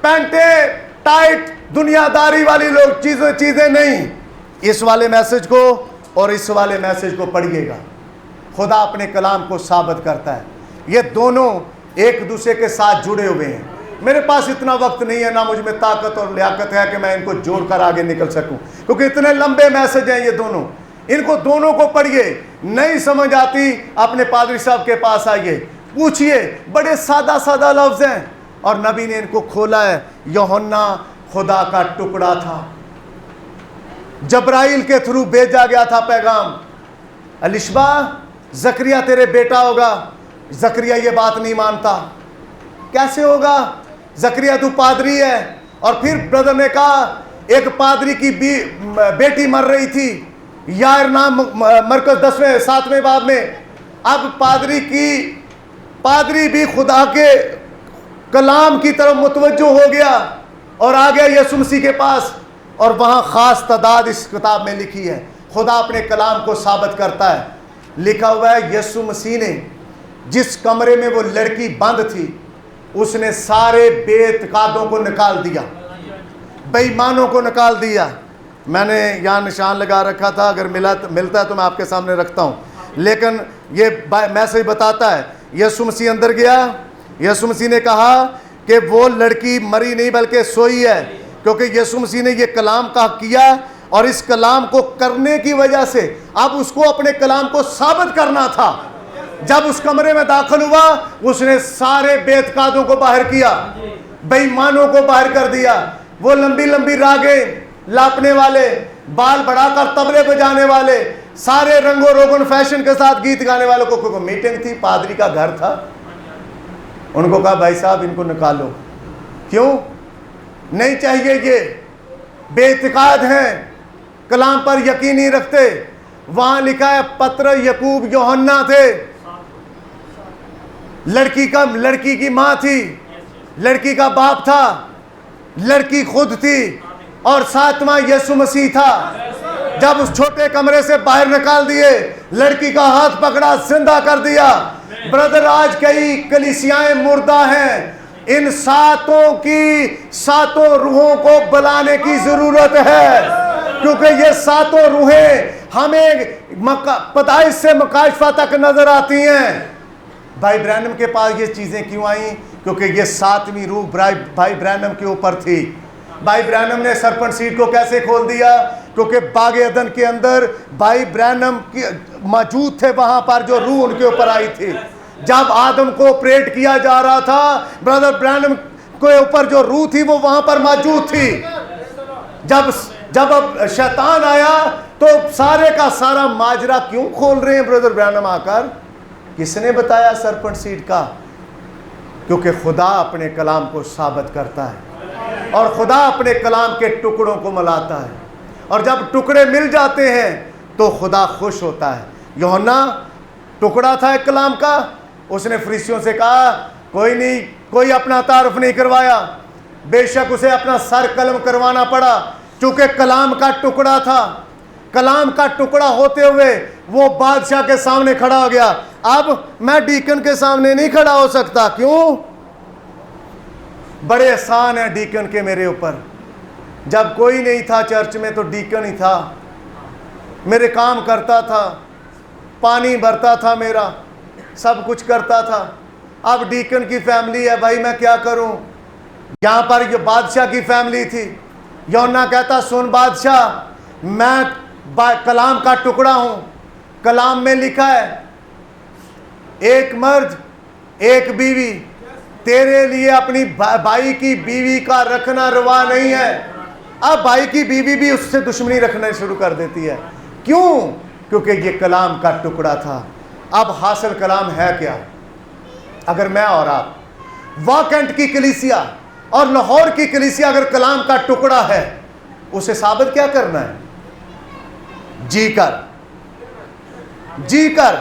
पैंटे टाइट, दुनियादारी वाली लोग चीजें नहीं। इस वाले मैसेज को और इस वाले मैसेज को पढ़िएगा। खुदा अपने कलाम को साबित करता है। ये दोनों एक दूसरे के साथ जुड़े हुए हैं। मेरे पास इतना वक्त नहीं है, ना मुझ में ताकत और लियाकत है कि मैं इनको जोड़कर आगे निकल सकूं, क्योंकि इतने लंबे मैसेज हैं ये दोनों। इनको दोनों को पढ़िए। नहीं समझ आती, अपने पादरी साहब के पास आइए, पूछिए। बड़े सादा सादा लफ्ज हैं और नबी ने इनको खोला है। यूहन्ना खुदा का टुकड़ा था, जब्राइल के थ्रू भेजा गया था पैगाम। अलिशबा जकरिया तेरे बेटा होगा। जकरिया ये बात नहीं मानता, कैसे होगा, जकरिया तू पादरी है। और फिर ब्रदर ने कहा एक पादरी की बेटी मर रही थी, यार नाम मरकज 10वें 7वें बाब में। अब पादरी भी खुदा के कलाम की तरफ मुतवज्जो हो गया और आ गया यीशु मसीह के पास। और वहाँ ख़ास तादाद इस किताब में लिखी है। खुदा अपने कलाम को साबित करता है। लिखा हुआ है यीशु मसीह ने जिस कमरे में वो लड़की बंद थी, उसने सारे बेतकादों को निकाल दिया, बेईमानों को निकाल दिया। मैंने यहाँ निशान लगा रखा था, अगर मिलता है तो मैं आपके सामने रखता हूँ। लेकिन ये मैसेज बताता है यीशु मसीह अंदर गया। यीशु मसीह ने कहा कि वो लड़की मरी नहीं बल्कि सोई है, क्योंकि यीशु मसीह ने ये कलाम का किया और इस कलाम को करने की वजह से अब उसको अपने कलाम को साबित करना था। जब उस कमरे में दाखिल हुआ, उसने सारे बेतकादों को बाहर किया, बेईमानों को बाहर कर दिया। वो लंबी लंबी रागें लापने वाले, बाल बढ़ाकर तबले बजाने वाले, सारे रंगों रोगन फैशन के साथ गीत गाने वालों को मीटिंग थी, पादरी का घर था। उनको कहा भाई साहब इनको निकालो। क्यों नहीं चाहिए, ये बेइतिकाद हैं, कलाम पर यकीन नहीं रखते। वहां लिखा है पत्र यकूब यूहन्ना थे, लड़की की मां थी, लड़की का बाप था, लड़की खुद थी और सातवां यीशु मसीह था। जब उस छोटे कमरे से बाहर निकाल दिए, लड़की का हाथ पकड़ा, जिंदा कर दिया। ब्रदर आज कई कलीसियाएं मुर्दा हैं। इन सातों रूहों को बुलाने की जरूरत है, क्योंकि ये सातों रूहें हमें पैदाइश से मुकाशफा तक नजर आती हैं। भाई ब्रैनम के पास ये चीजें क्यों आई? क्योंकि ये सातवीं रूह भाई ब्रैनम के ऊपर थी। भाई ब्रैनम ने सरपंच सीट को कैसे खोल दिया? क्योंकि बागे अदन के अंदर भाई ब्रैनम मौजूद थे, वहां पर जो रूह उनके ऊपर आई थी। जब आदम को ऑपरेट किया जा रहा था, ब्रदर ब्रैनम के ऊपर जो रूह थी वो वहां पर मौजूद थी। जब अब शैतान आया तो सारे का सारा माजरा क्यों खोल रहे हैं ब्रदर ब्रैनम आकर? किसने बताया सरपंच सीट का? क्योंकि खुदा अपने कलाम को साबित करता है और खुदा अपने कलाम के टुकड़ों को मिलाता है, और जब टुकड़े मिल जाते हैं तो खुदा खुश होता है। यूहन्ना टुकड़ा था एक कलाम का। उसने फरीसियों से कहा कोई नहीं, कोई अपना तारुफ नहीं करवाया। बेशक उसे अपना सर कलम करवाना पड़ा, क्योंकि कलाम का टुकड़ा था। कलाम का टुकड़ा होते हुए वो बादशाह के सामने खड़ा हो गया। अब मैं डीकन के सामने नहीं खड़ा हो सकता। क्यों? बड़े एहसान है डीकन के मेरे ऊपर। जब कोई नहीं था चर्च में तो डीकन ही था, मेरे काम करता था, पानी भरता था, मेरा सब कुछ करता था। अब डीकन की फैमिली है, भाई मैं क्या करूं? यहां पर ये बादशाह की फैमिली थी। यूहन्ना कहता सुन बादशाह, मैं कलाम का टुकड़ा हूं। कलाम में लिखा है एक मर्द एक बीवी, तेरे लिए अपनी भाई की बीवी का रखना रवा नहीं है। अब भाई की बीवी भी उससे दुश्मनी रखना शुरू कर देती है। क्यों? क्योंकि ये कलाम का टुकड़ा था। अब हासिल कलाम है क्या? अगर मैं और आप वाकंट की कलीसिया और लाहौर की कलीसिया अगर कलाम का टुकड़ा है, उसे साबित क्या करना है? जी कर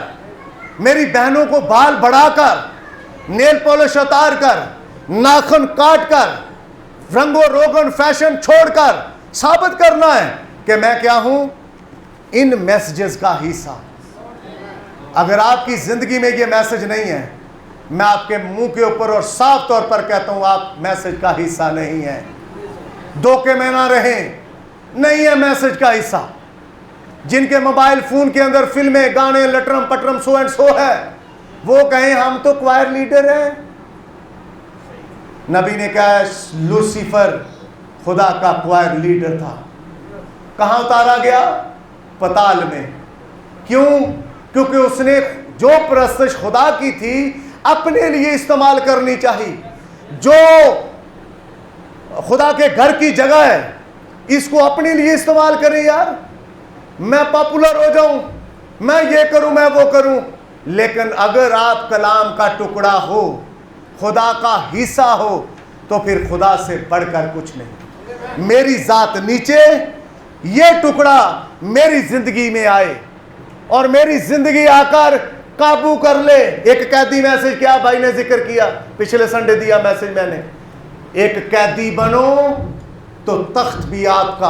मेरी बहनों को बाल बढ़ाकर, नेल पॉलिश उतार कर, नाखून काट कर, रंगो रोगन फैशन छोड़कर साबित करना है कि मैं क्या हूं, इन मैसेजेस का हिस्सा। अगर आपकी जिंदगी में ये मैसेज नहीं है, मैं आपके मुंह के ऊपर और साफ तौर पर कहता हूं आप मैसेज का हिस्सा नहीं है। धोखे में ना रहें, नहीं है मैसेज का हिस्सा। जिनके मोबाइल फोन के अंदर फिल्में, गाने, लटरम पटरम सो एंड सो है, वो कहें हम तो क्वायर लीडर हैं। नबी ने कहा लूसीफर खुदा का क्वायर लीडर था। कहां उतारा गया? पताल में। क्यों? क्योंकि उसने जो परस्तिश खुदा की थी अपने लिए इस्तेमाल करनी चाहिए। जो खुदा के घर की जगह है, इसको अपने लिए इस्तेमाल करें। यार मैं पॉपुलर हो जाऊं, मैं ये करूं, मैं वो करूं, लेकिन अगर आप कलाम का टुकड़ा हो, खुदा का हिस्सा हो, तो फिर खुदा से बढ़कर कुछ नहीं। मेरी जात नीचे, ये टुकड़ा मेरी जिंदगी में आए और मेरी जिंदगी आकर काबू कर ले। एक कैदी मैसेज क्या भाई ने जिक्र किया, पिछले संडे दिया मैसेज मैंने, एक कैदी बनो तो तख्त भी आपका,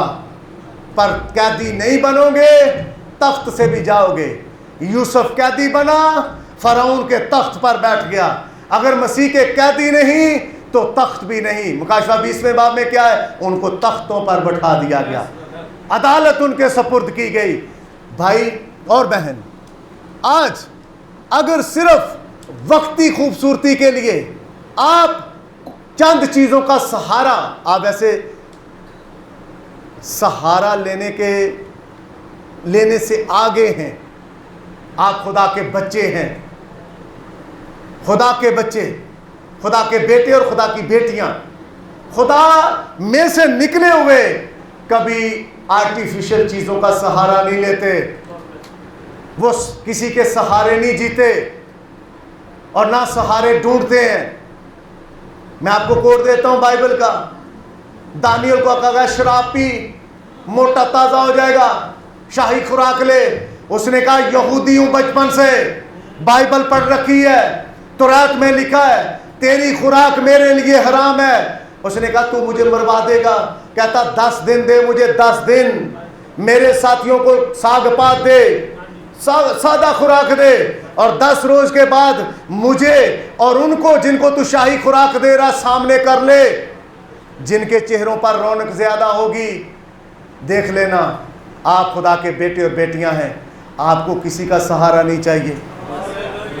पर कैदी नहीं बनोगे तख्त से भी जाओगे। यूसुफ कैदी बना, फराउन के तख्त पर बैठ गया। अगर मसीह के कैदी नहीं तो तख्त भी नहीं। मुकाशवा 20वें बाब में क्या है, उनको तख्तों पर बैठा दिया गया, अदालत उनके सपुर्द की गई। भाई और बहन, आज अगर सिर्फ वक्ती खूबसूरती के लिए आप चंद चीजों का सहारा, आप ऐसे सहारा लेने से आगे हैं, आप खुदा के बच्चे हैं, खुदा के बच्चे, खुदा के बेटे और खुदा की बेटियां, खुदा में से निकले हुए कभी आर्टिफिशियल चीजों का सहारा नहीं लेते, वो किसी के सहारे नहीं जीते और ना सहारे ढूंढते हैं। मैं आपको कोट देता हूं बाइबल का, दानियल को कहा शराब पी, मोटा ताजा हो जाएगा, शाही खुराक ले। उसने कहा यहूदी हूं बचपन से, बाइबल पढ़ रखी है, तौरात में लिखा है तेरी खुराक मेरे लिए हराम है। उसने कहा तू मुझे मरवा देगा। कहता 10 दिन दे मुझे, 10 दिन मेरे साथियों को साग पात दे, सादा खुराक दे, और 10 रोज के बाद मुझे और उनको जिनको तू शाही खुराक दे रहा सामने कर ले, जिनके चेहरों पर रौनक ज्यादा होगी। देख लेना, आप खुदा के बेटे और बेटियां हैं, आपको किसी का सहारा नहीं चाहिए।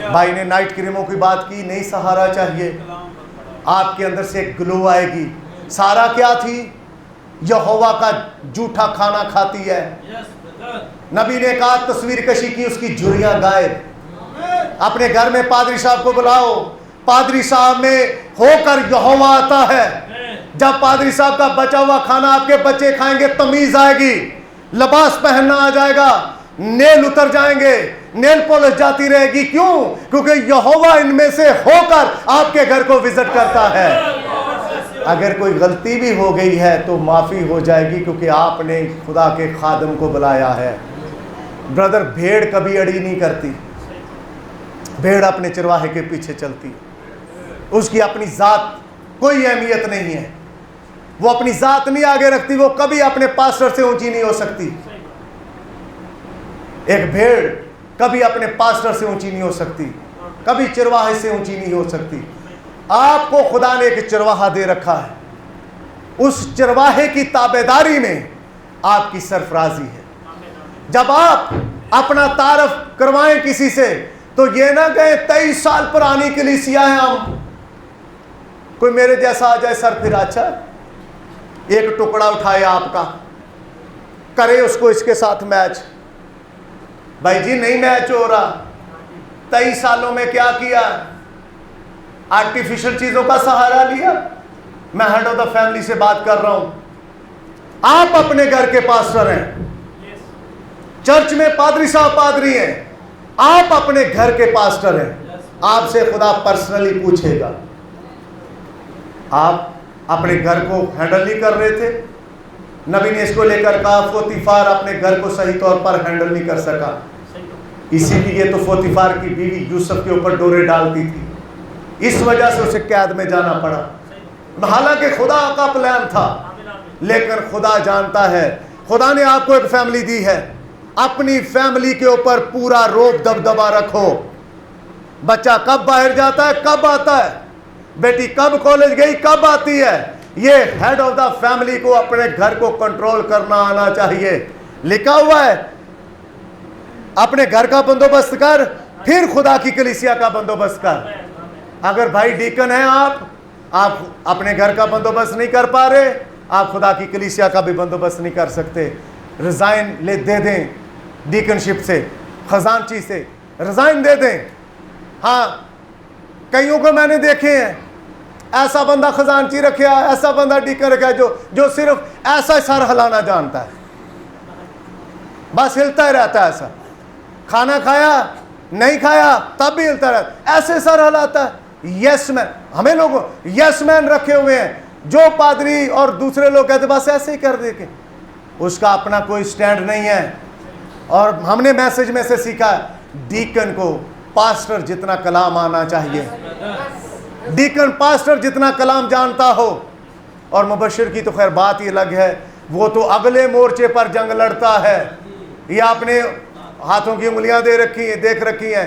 भाई ने नाइट क्रीमों की बात की, नहीं सहारा चाहिए। आपके अंदर से एक ग्लो आएगी। सारा क्या थी, यहोवा का जूठा खाना खाती है। नबी ने कहा तस्वीर कशी की, उसकी झुर्रियां गायब। अपने घर में पादरी साहब को बुलाओ, पादरी साहब में होकर यहोवा आता है। जब पादरी साहब का बचा हुआ खाना आपके बच्चे खाएंगे, तमीज आएगी, लिबास पहनना आ जाएगा, नेल उतर जाएंगे, नेल पॉलिश जाती रहेगी। क्यों? क्योंकि यहोवा इनमें से होकर आपके घर को विजिट करता है। अगर कोई गलती भी हो गई है तो माफी हो जाएगी, क्योंकि आपने खुदा के खादम को बुलाया है। ब्रदर, भेड़ कभी अड़ी नहीं करती, भेड़ अपने चरवाहे के पीछे चलती है। उसकी अपनी जात कोई अहमियत नहीं है, वो अपनी जात नहीं आगे रखती, वो कभी अपने पास्टर से ऊंची नहीं हो सकती। एक भेड़ कभी अपने पास्टर से ऊंची नहीं हो सकती, कभी चरवाहे से ऊंची नहीं हो सकती। आपको खुदा ने एक चरवाहा दे रखा है, उस चरवाहे की ताबेदारी में आपकी सरफराजी है। जब आप अपना तारफ करवाएं किसी से, तो ये ना कहें 23 साल पुरानी कलीसिया है हम, कोई मेरे जैसा आ जाए सर फिर अच्छा, एक टुकड़ा उठाए आपका, करे उसको इसके साथ मैच। भाई जी नहीं मैच हो रहा। 23 सालों में क्या किया? आर्टिफिशियल चीजों का सहारा लिया। मैं हेड ऑफ द फैमिली से बात कर रहा हूं। आप अपने घर के पास्टर हैं, चर्च में पादरी साहब पादरी हैं, आप अपने घर के पास्टर हैं। आपसे खुदा पर्सनली पूछेगा, आप अपने घर को हैंडल नहीं कर रहे थे। नबी ने इसको लेकर कहा फोतिफार अपने घर को सही तौर पर हैंडल नहीं कर सका, इसीलिए तो फोतिफार की बीवी यूसुफ के ऊपर डोरे डालती थी, इस वजह से उसे कैद में जाना पड़ा। हालांकि खुदा का प्लान था, लेकिन खुदा जानता है। खुदा ने आपको एक फैमिली दी है, अपनी फैमिली के ऊपर पूरा रोब दबदबा रखो। बच्चा कब बाहर जाता है, कब आता है, बेटी कब कॉलेज गई, कब आती है, ये हेड ऑफ द फैमिली को अपने घर को कंट्रोल करना आना चाहिए। लिखा हुआ है अपने घर का बंदोबस्त कर, फिर खुदा की कलीसिया का बंदोबस्त कर। अगर भाई डीकन है, आप अपने घर का बंदोबस्त नहीं कर पा रहे, आप खुदा की कलीसिया का भी बंदोबस्त नहीं कर सकते। रिजाइन दे दें डीकनशिप से, खजानची से रिजाइन दे दें। हाँ, कईयों को मैंने देखे हैं, ऐसा बंदा खजानची रखा है, ऐसा बंदा डीकन रखा है जो सिर्फ ऐसा सर हिलाना जानता है, बस हिलता ही रहता है। ऐसा खाना खाया, नहीं खाया तब भी हिलता रहता, ऐसे सर हिलाता है। यस मैन, हमें लोगों यस मैन रखे हुए हैं, जो पादरी और दूसरे लोग कहते बस ऐसे ही कर दे के, उसका अपना कोई स्टैंड नहीं है। और हमने मैसेज में से सीखा, डीकन को पास्टर जितना कलाम आना चाहिए, डीकन पास्टर जितना कलाम जानता हो। और मुबशिर की तो खैर बात ही अलग है, वो तो अगले मोर्चे पर जंग लड़ता है। ये आपने हाथों की उंगलियां देख रखी हैं,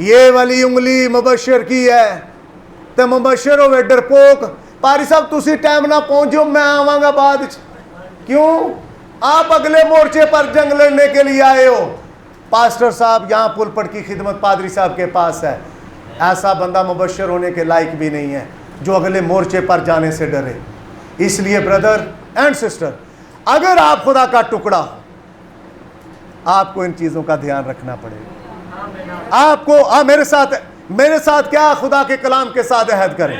ये वाली उंगली मुबशिर की है, तो मुबशिर हो डरपोक, पारी साहब तुसी टाइम ना पहुंचो, मैं आवांगा बाद च। क्यों? आप अगले मोर्चे पर जंग लड़ने के लिए आए हो। पास्टर साहब यहाँ पुलपट की खिदमत पादरी साहब के पास है, ऐसा बंदा मुबशिर होने के लायक भी नहीं है जो अगले मोर्चे पर जाने से डरे। इसलिए ब्रदर एंड सिस्टर, अगर आप खुदा का टुकड़ा हो, आपको इन चीजों का ध्यान रखना पड़ेगा। आपको मेरे साथ क्या खुदा के कलाम के साथ अहद करें।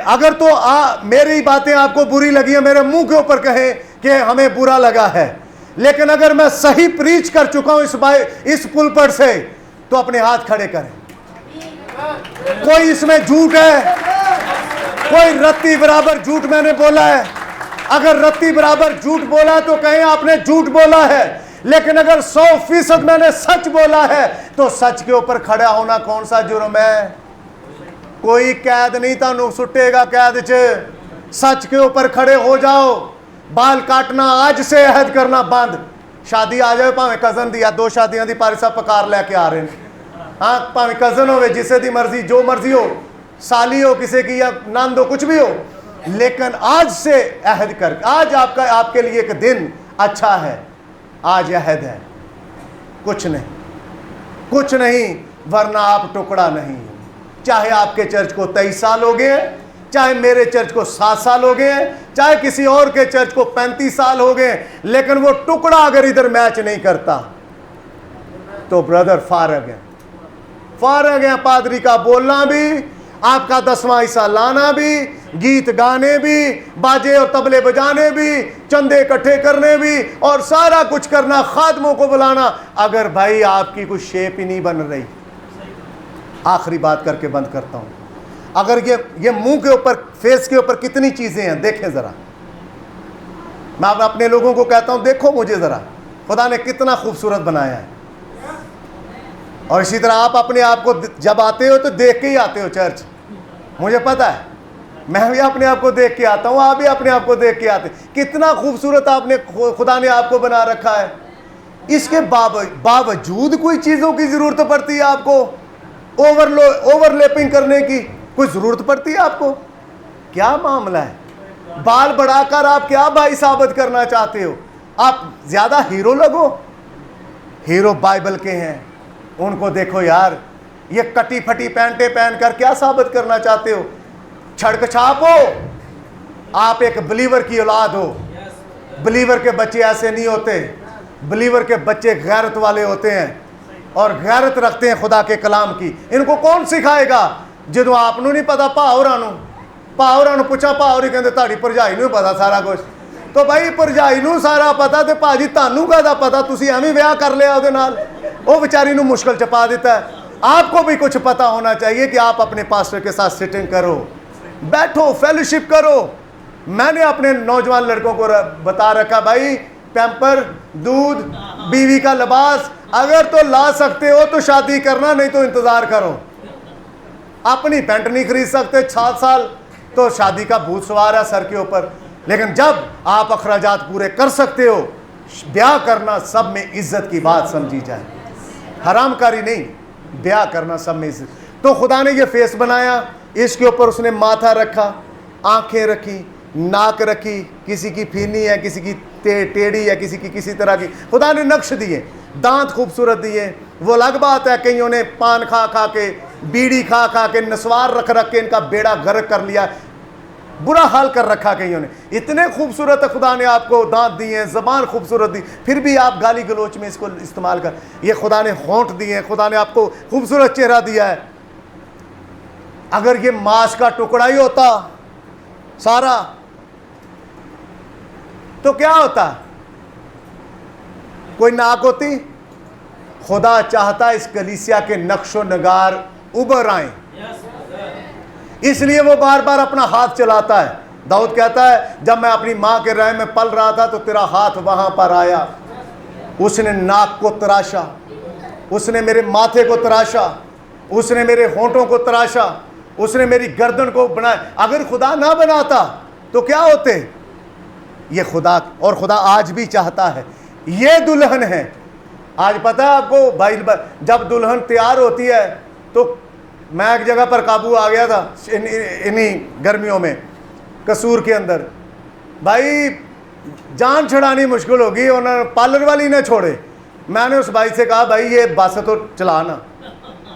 अगर तो मेरी बातें आपको बुरी लगी है, मेरे मुंह के ऊपर कहें कि हमें बुरा लगा है, लेकिन अगर मैं सही प्रीच कर चुका हूं इस पुलपट से, तो अपने हाथ खड़े करें। कोई इसमें झूठ है, कोई रत्ती बराबर झूठ मैंने बोला है, अगर रत्ती बराबर झूठ बोला तो कहें आपने झूठ बोला है। लेकिन अगर 100% मैंने सच बोला है, तो सच के ऊपर खड़ा होना कौन सा जुर्म है? कोई कैद नहीं तानू सुटेगा कैद च। सच के ऊपर खड़े हो जाओ। बाल काटना आज से अहद करना बंद। शादी आ जाए भावें कजन दी, 2 शादियां दी पारी साहब पकार लैके आ रहे हैं, हाँ भावें कजन हो जिसे दी मर्जी, जो मर्जी हो, साली हो किसी की या नंद हो, कुछ भी हो, लेकिन आज से अहद कर, आज आपके लिए एक दिन अच्छा है, आज अहद है, कुछ नहीं, वरना आप टुकड़ा नहीं। चाहे आपके चर्च को 23 साल हो गए, चाहे मेरे चर्च को 7 साल हो गए, चाहे किसी और के चर्च को 35 साल हो गए, लेकिन वो टुकड़ा अगर इधर मैच नहीं करता तो ब्रदर फारग है। पादरी का बोलना भी, आपका 10वां हिस्सा लाना भी, गीत गाने भी, बाजे और तबले बजाने भी, चंदे इकट्ठे करने भी, और सारा कुछ करना, खादमों को बुलाना, अगर भाई आपकी कुछ शेप ही नहीं बन रही। आखिरी बात करके बंद करता हूं, अगर ये मुंह के ऊपर, फेस के ऊपर कितनी चीजें हैं देखें जरा। मैं अपने लोगों को कहता हूं, देखो मुझे जरा, खुदा ने कितना खूबसूरत बनाया है। और इसी तरह आप अपने आप को जब आते हो तो देख के ही आते हो चर्च, मुझे पता है, मैं भी अपने आप को देख के आता हूं, आप भी अपने आप को देख के आते। कितना खूबसूरत आपने खुदा ने आपको बना रखा है। इसके बावजूद कोई चीजों की जरूरत पड़ती है आपको, ओवरलैपिंग करने की कोई जरूरत पड़ती है आपको? क्या मामला है? बाल बढ़ाकर आप क्या भाई साबित करना चाहते हो? आप ज्यादा हीरो लगो। हीरो बाइबल के हैं, उनको देखो यार, ये कटी फटी पैंटे पहनकर क्या साबित करना चाहते हो? छड़क छाप हो, आप एक बिलीवर की औलाद हो। बिलीवर के बच्चे ऐसे नहीं होते, बिलीवर के बच्चे गैरत वाले होते हैं और गैरत रखते हैं खुदा के कलाम की। इनको कौन सिखाएगा जो आपनू नहीं पता? भावरा पूछा, भावरी कहते ताड़ी भरजाई नूं पता सारा कुछ। तो भाई भरजाई नूं सारा पता तो भाजी तानू काहदा पता? तुसी एवें ब्याह कर लिया उहदे नाल, वो बेचारी नूं मुश्किल च पा दिता है। आपको भी कुछ पता होना चाहिए कि आप अपने पास्टर के साथ सिटिंग करो, बैठो, फेलोशिप करो। मैंने अपने नौजवान लड़कों को बता रखा, भाई पैम्पर, दूध, बीवी का लिबास अगर तो ला सकते हो तो शादी करना, नहीं तो इंतजार करो। अपनी पेंट नहीं खरीद सकते 7 साल तो शादी का भूत सवार है सर के ऊपर। लेकिन जब आप अखराजात पूरे कर सकते हो, ब्याह करना सब में इज्जत की बात समझी जाए, हरामकारी नहीं, ब्याह करना सब में इज्जत। तो खुदा ने ये फेस बनाया, इसके ऊपर उसने माथा रखा, आंखें रखी, नाक रखी, किसी की फीनी है, किसी की टेढ़ी है, किसी की किसी तरह की, खुदा ने नक्श दिए, दांत खूबसूरत दिए। वो अलग बात है, कईयों ने पान खा खा के, बीड़ी खा खा के, नस्वार रख रख के इनका बेड़ा गर्क कर लिया, बुरा हाल कर रखा कईयों ने। इतने खूबसूरत है खुदा ने आपको दांत दिए, जबान खूबसूरत दी, फिर भी आप गाली गलोच में इसको इस्तेमाल कर। ये खुदा ने होंठ दिए, खुदा ने आपको खूबसूरत चेहरा दिया है। अगर ये मांस का टुकड़ा ही होता सारा तो क्या होता? कोई नाक होती, खुदा चाहता है इस कलीसिया के नक्शो नगार उभर आए, इसलिए वो बार बार अपना हाथ चलाता है। दाऊद कहता है, जब मैं अपनी माँ के रहम में पल रहा था तो तेरा हाथ वहां पर आया, उसने नाक को तराशा, उसने मेरे माथे को तराशा, उसने मेरे होंठों को तराशा, उसने मेरी गर्दन को बनाया। अगर खुदा ना बनाता तो क्या होते? ये खुदा, और खुदा आज भी चाहता है। ये दुल्हन है। आज पता है आपको भाई, जब दुल्हन तैयार होती है तो मैं एक जगह पर काबू आ गया था इन्हीं गर्मियों में, कसूर के अंदर। भाई जान छड़ानी मुश्किल होगी, उन्होंने पार्लर वाली ने छोड़े। मैंने उस भाई से कहा, भाई ये बस तो चला ना,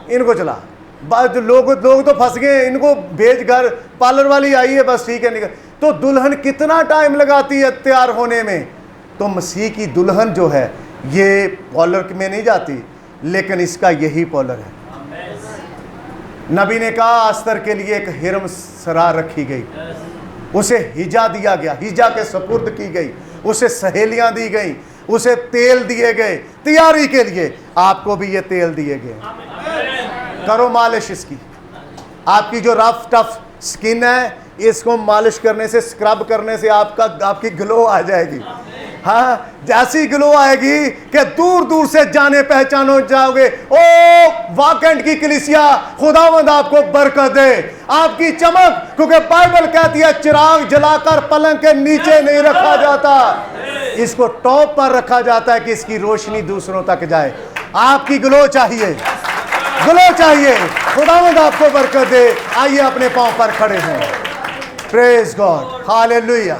इनको चला। लोग तो फंस गए, इनको भेज घर, पार्लर वाली आई है बस, ठीक है निकल। तो दुल्हन कितना टाइम लगाती है तैयार होने में? तो मसीह की दुल्हन जो है ये पार्लर में नहीं जाती, लेकिन इसका यही पार्लर है। नबी ने कहा, अस्तर के लिए एक हिरम सरा रखी गई, उसे हिजा दिया गया, हिजा के सुपुर्द की गई, उसे सहेलियां दी गई, उसे तेल दिए गए तैयारी के लिए। आपको भी ये तेल दिए गए। करो मालिश इसकी। आपकी जो रफ टफ स्किन है, इसको मालिश करने से, स्क्रब करने से आपकी ग्लो आ जाएगी। हाँ, जैसी ग्लो आएगी कि दूर दूर से जाने पहचानो जाओगे। ओ वाकंड की कलीसिया, खुदावंद आपको बरकत दे, आपकी चमक, क्योंकि बाइबल कहती है चिराग जलाकर पलंग के नीचे नहीं रखा जाता, इसको टॉप पर रखा जाता है कि इसकी रोशनी दूसरों तक जाए। आपकी ग्लो चाहिए, ग्लो चाहिए। खुदावंद आपको बरकत दे। आइए अपने पांव पर खड़े हैं। Praise God, hallelujah.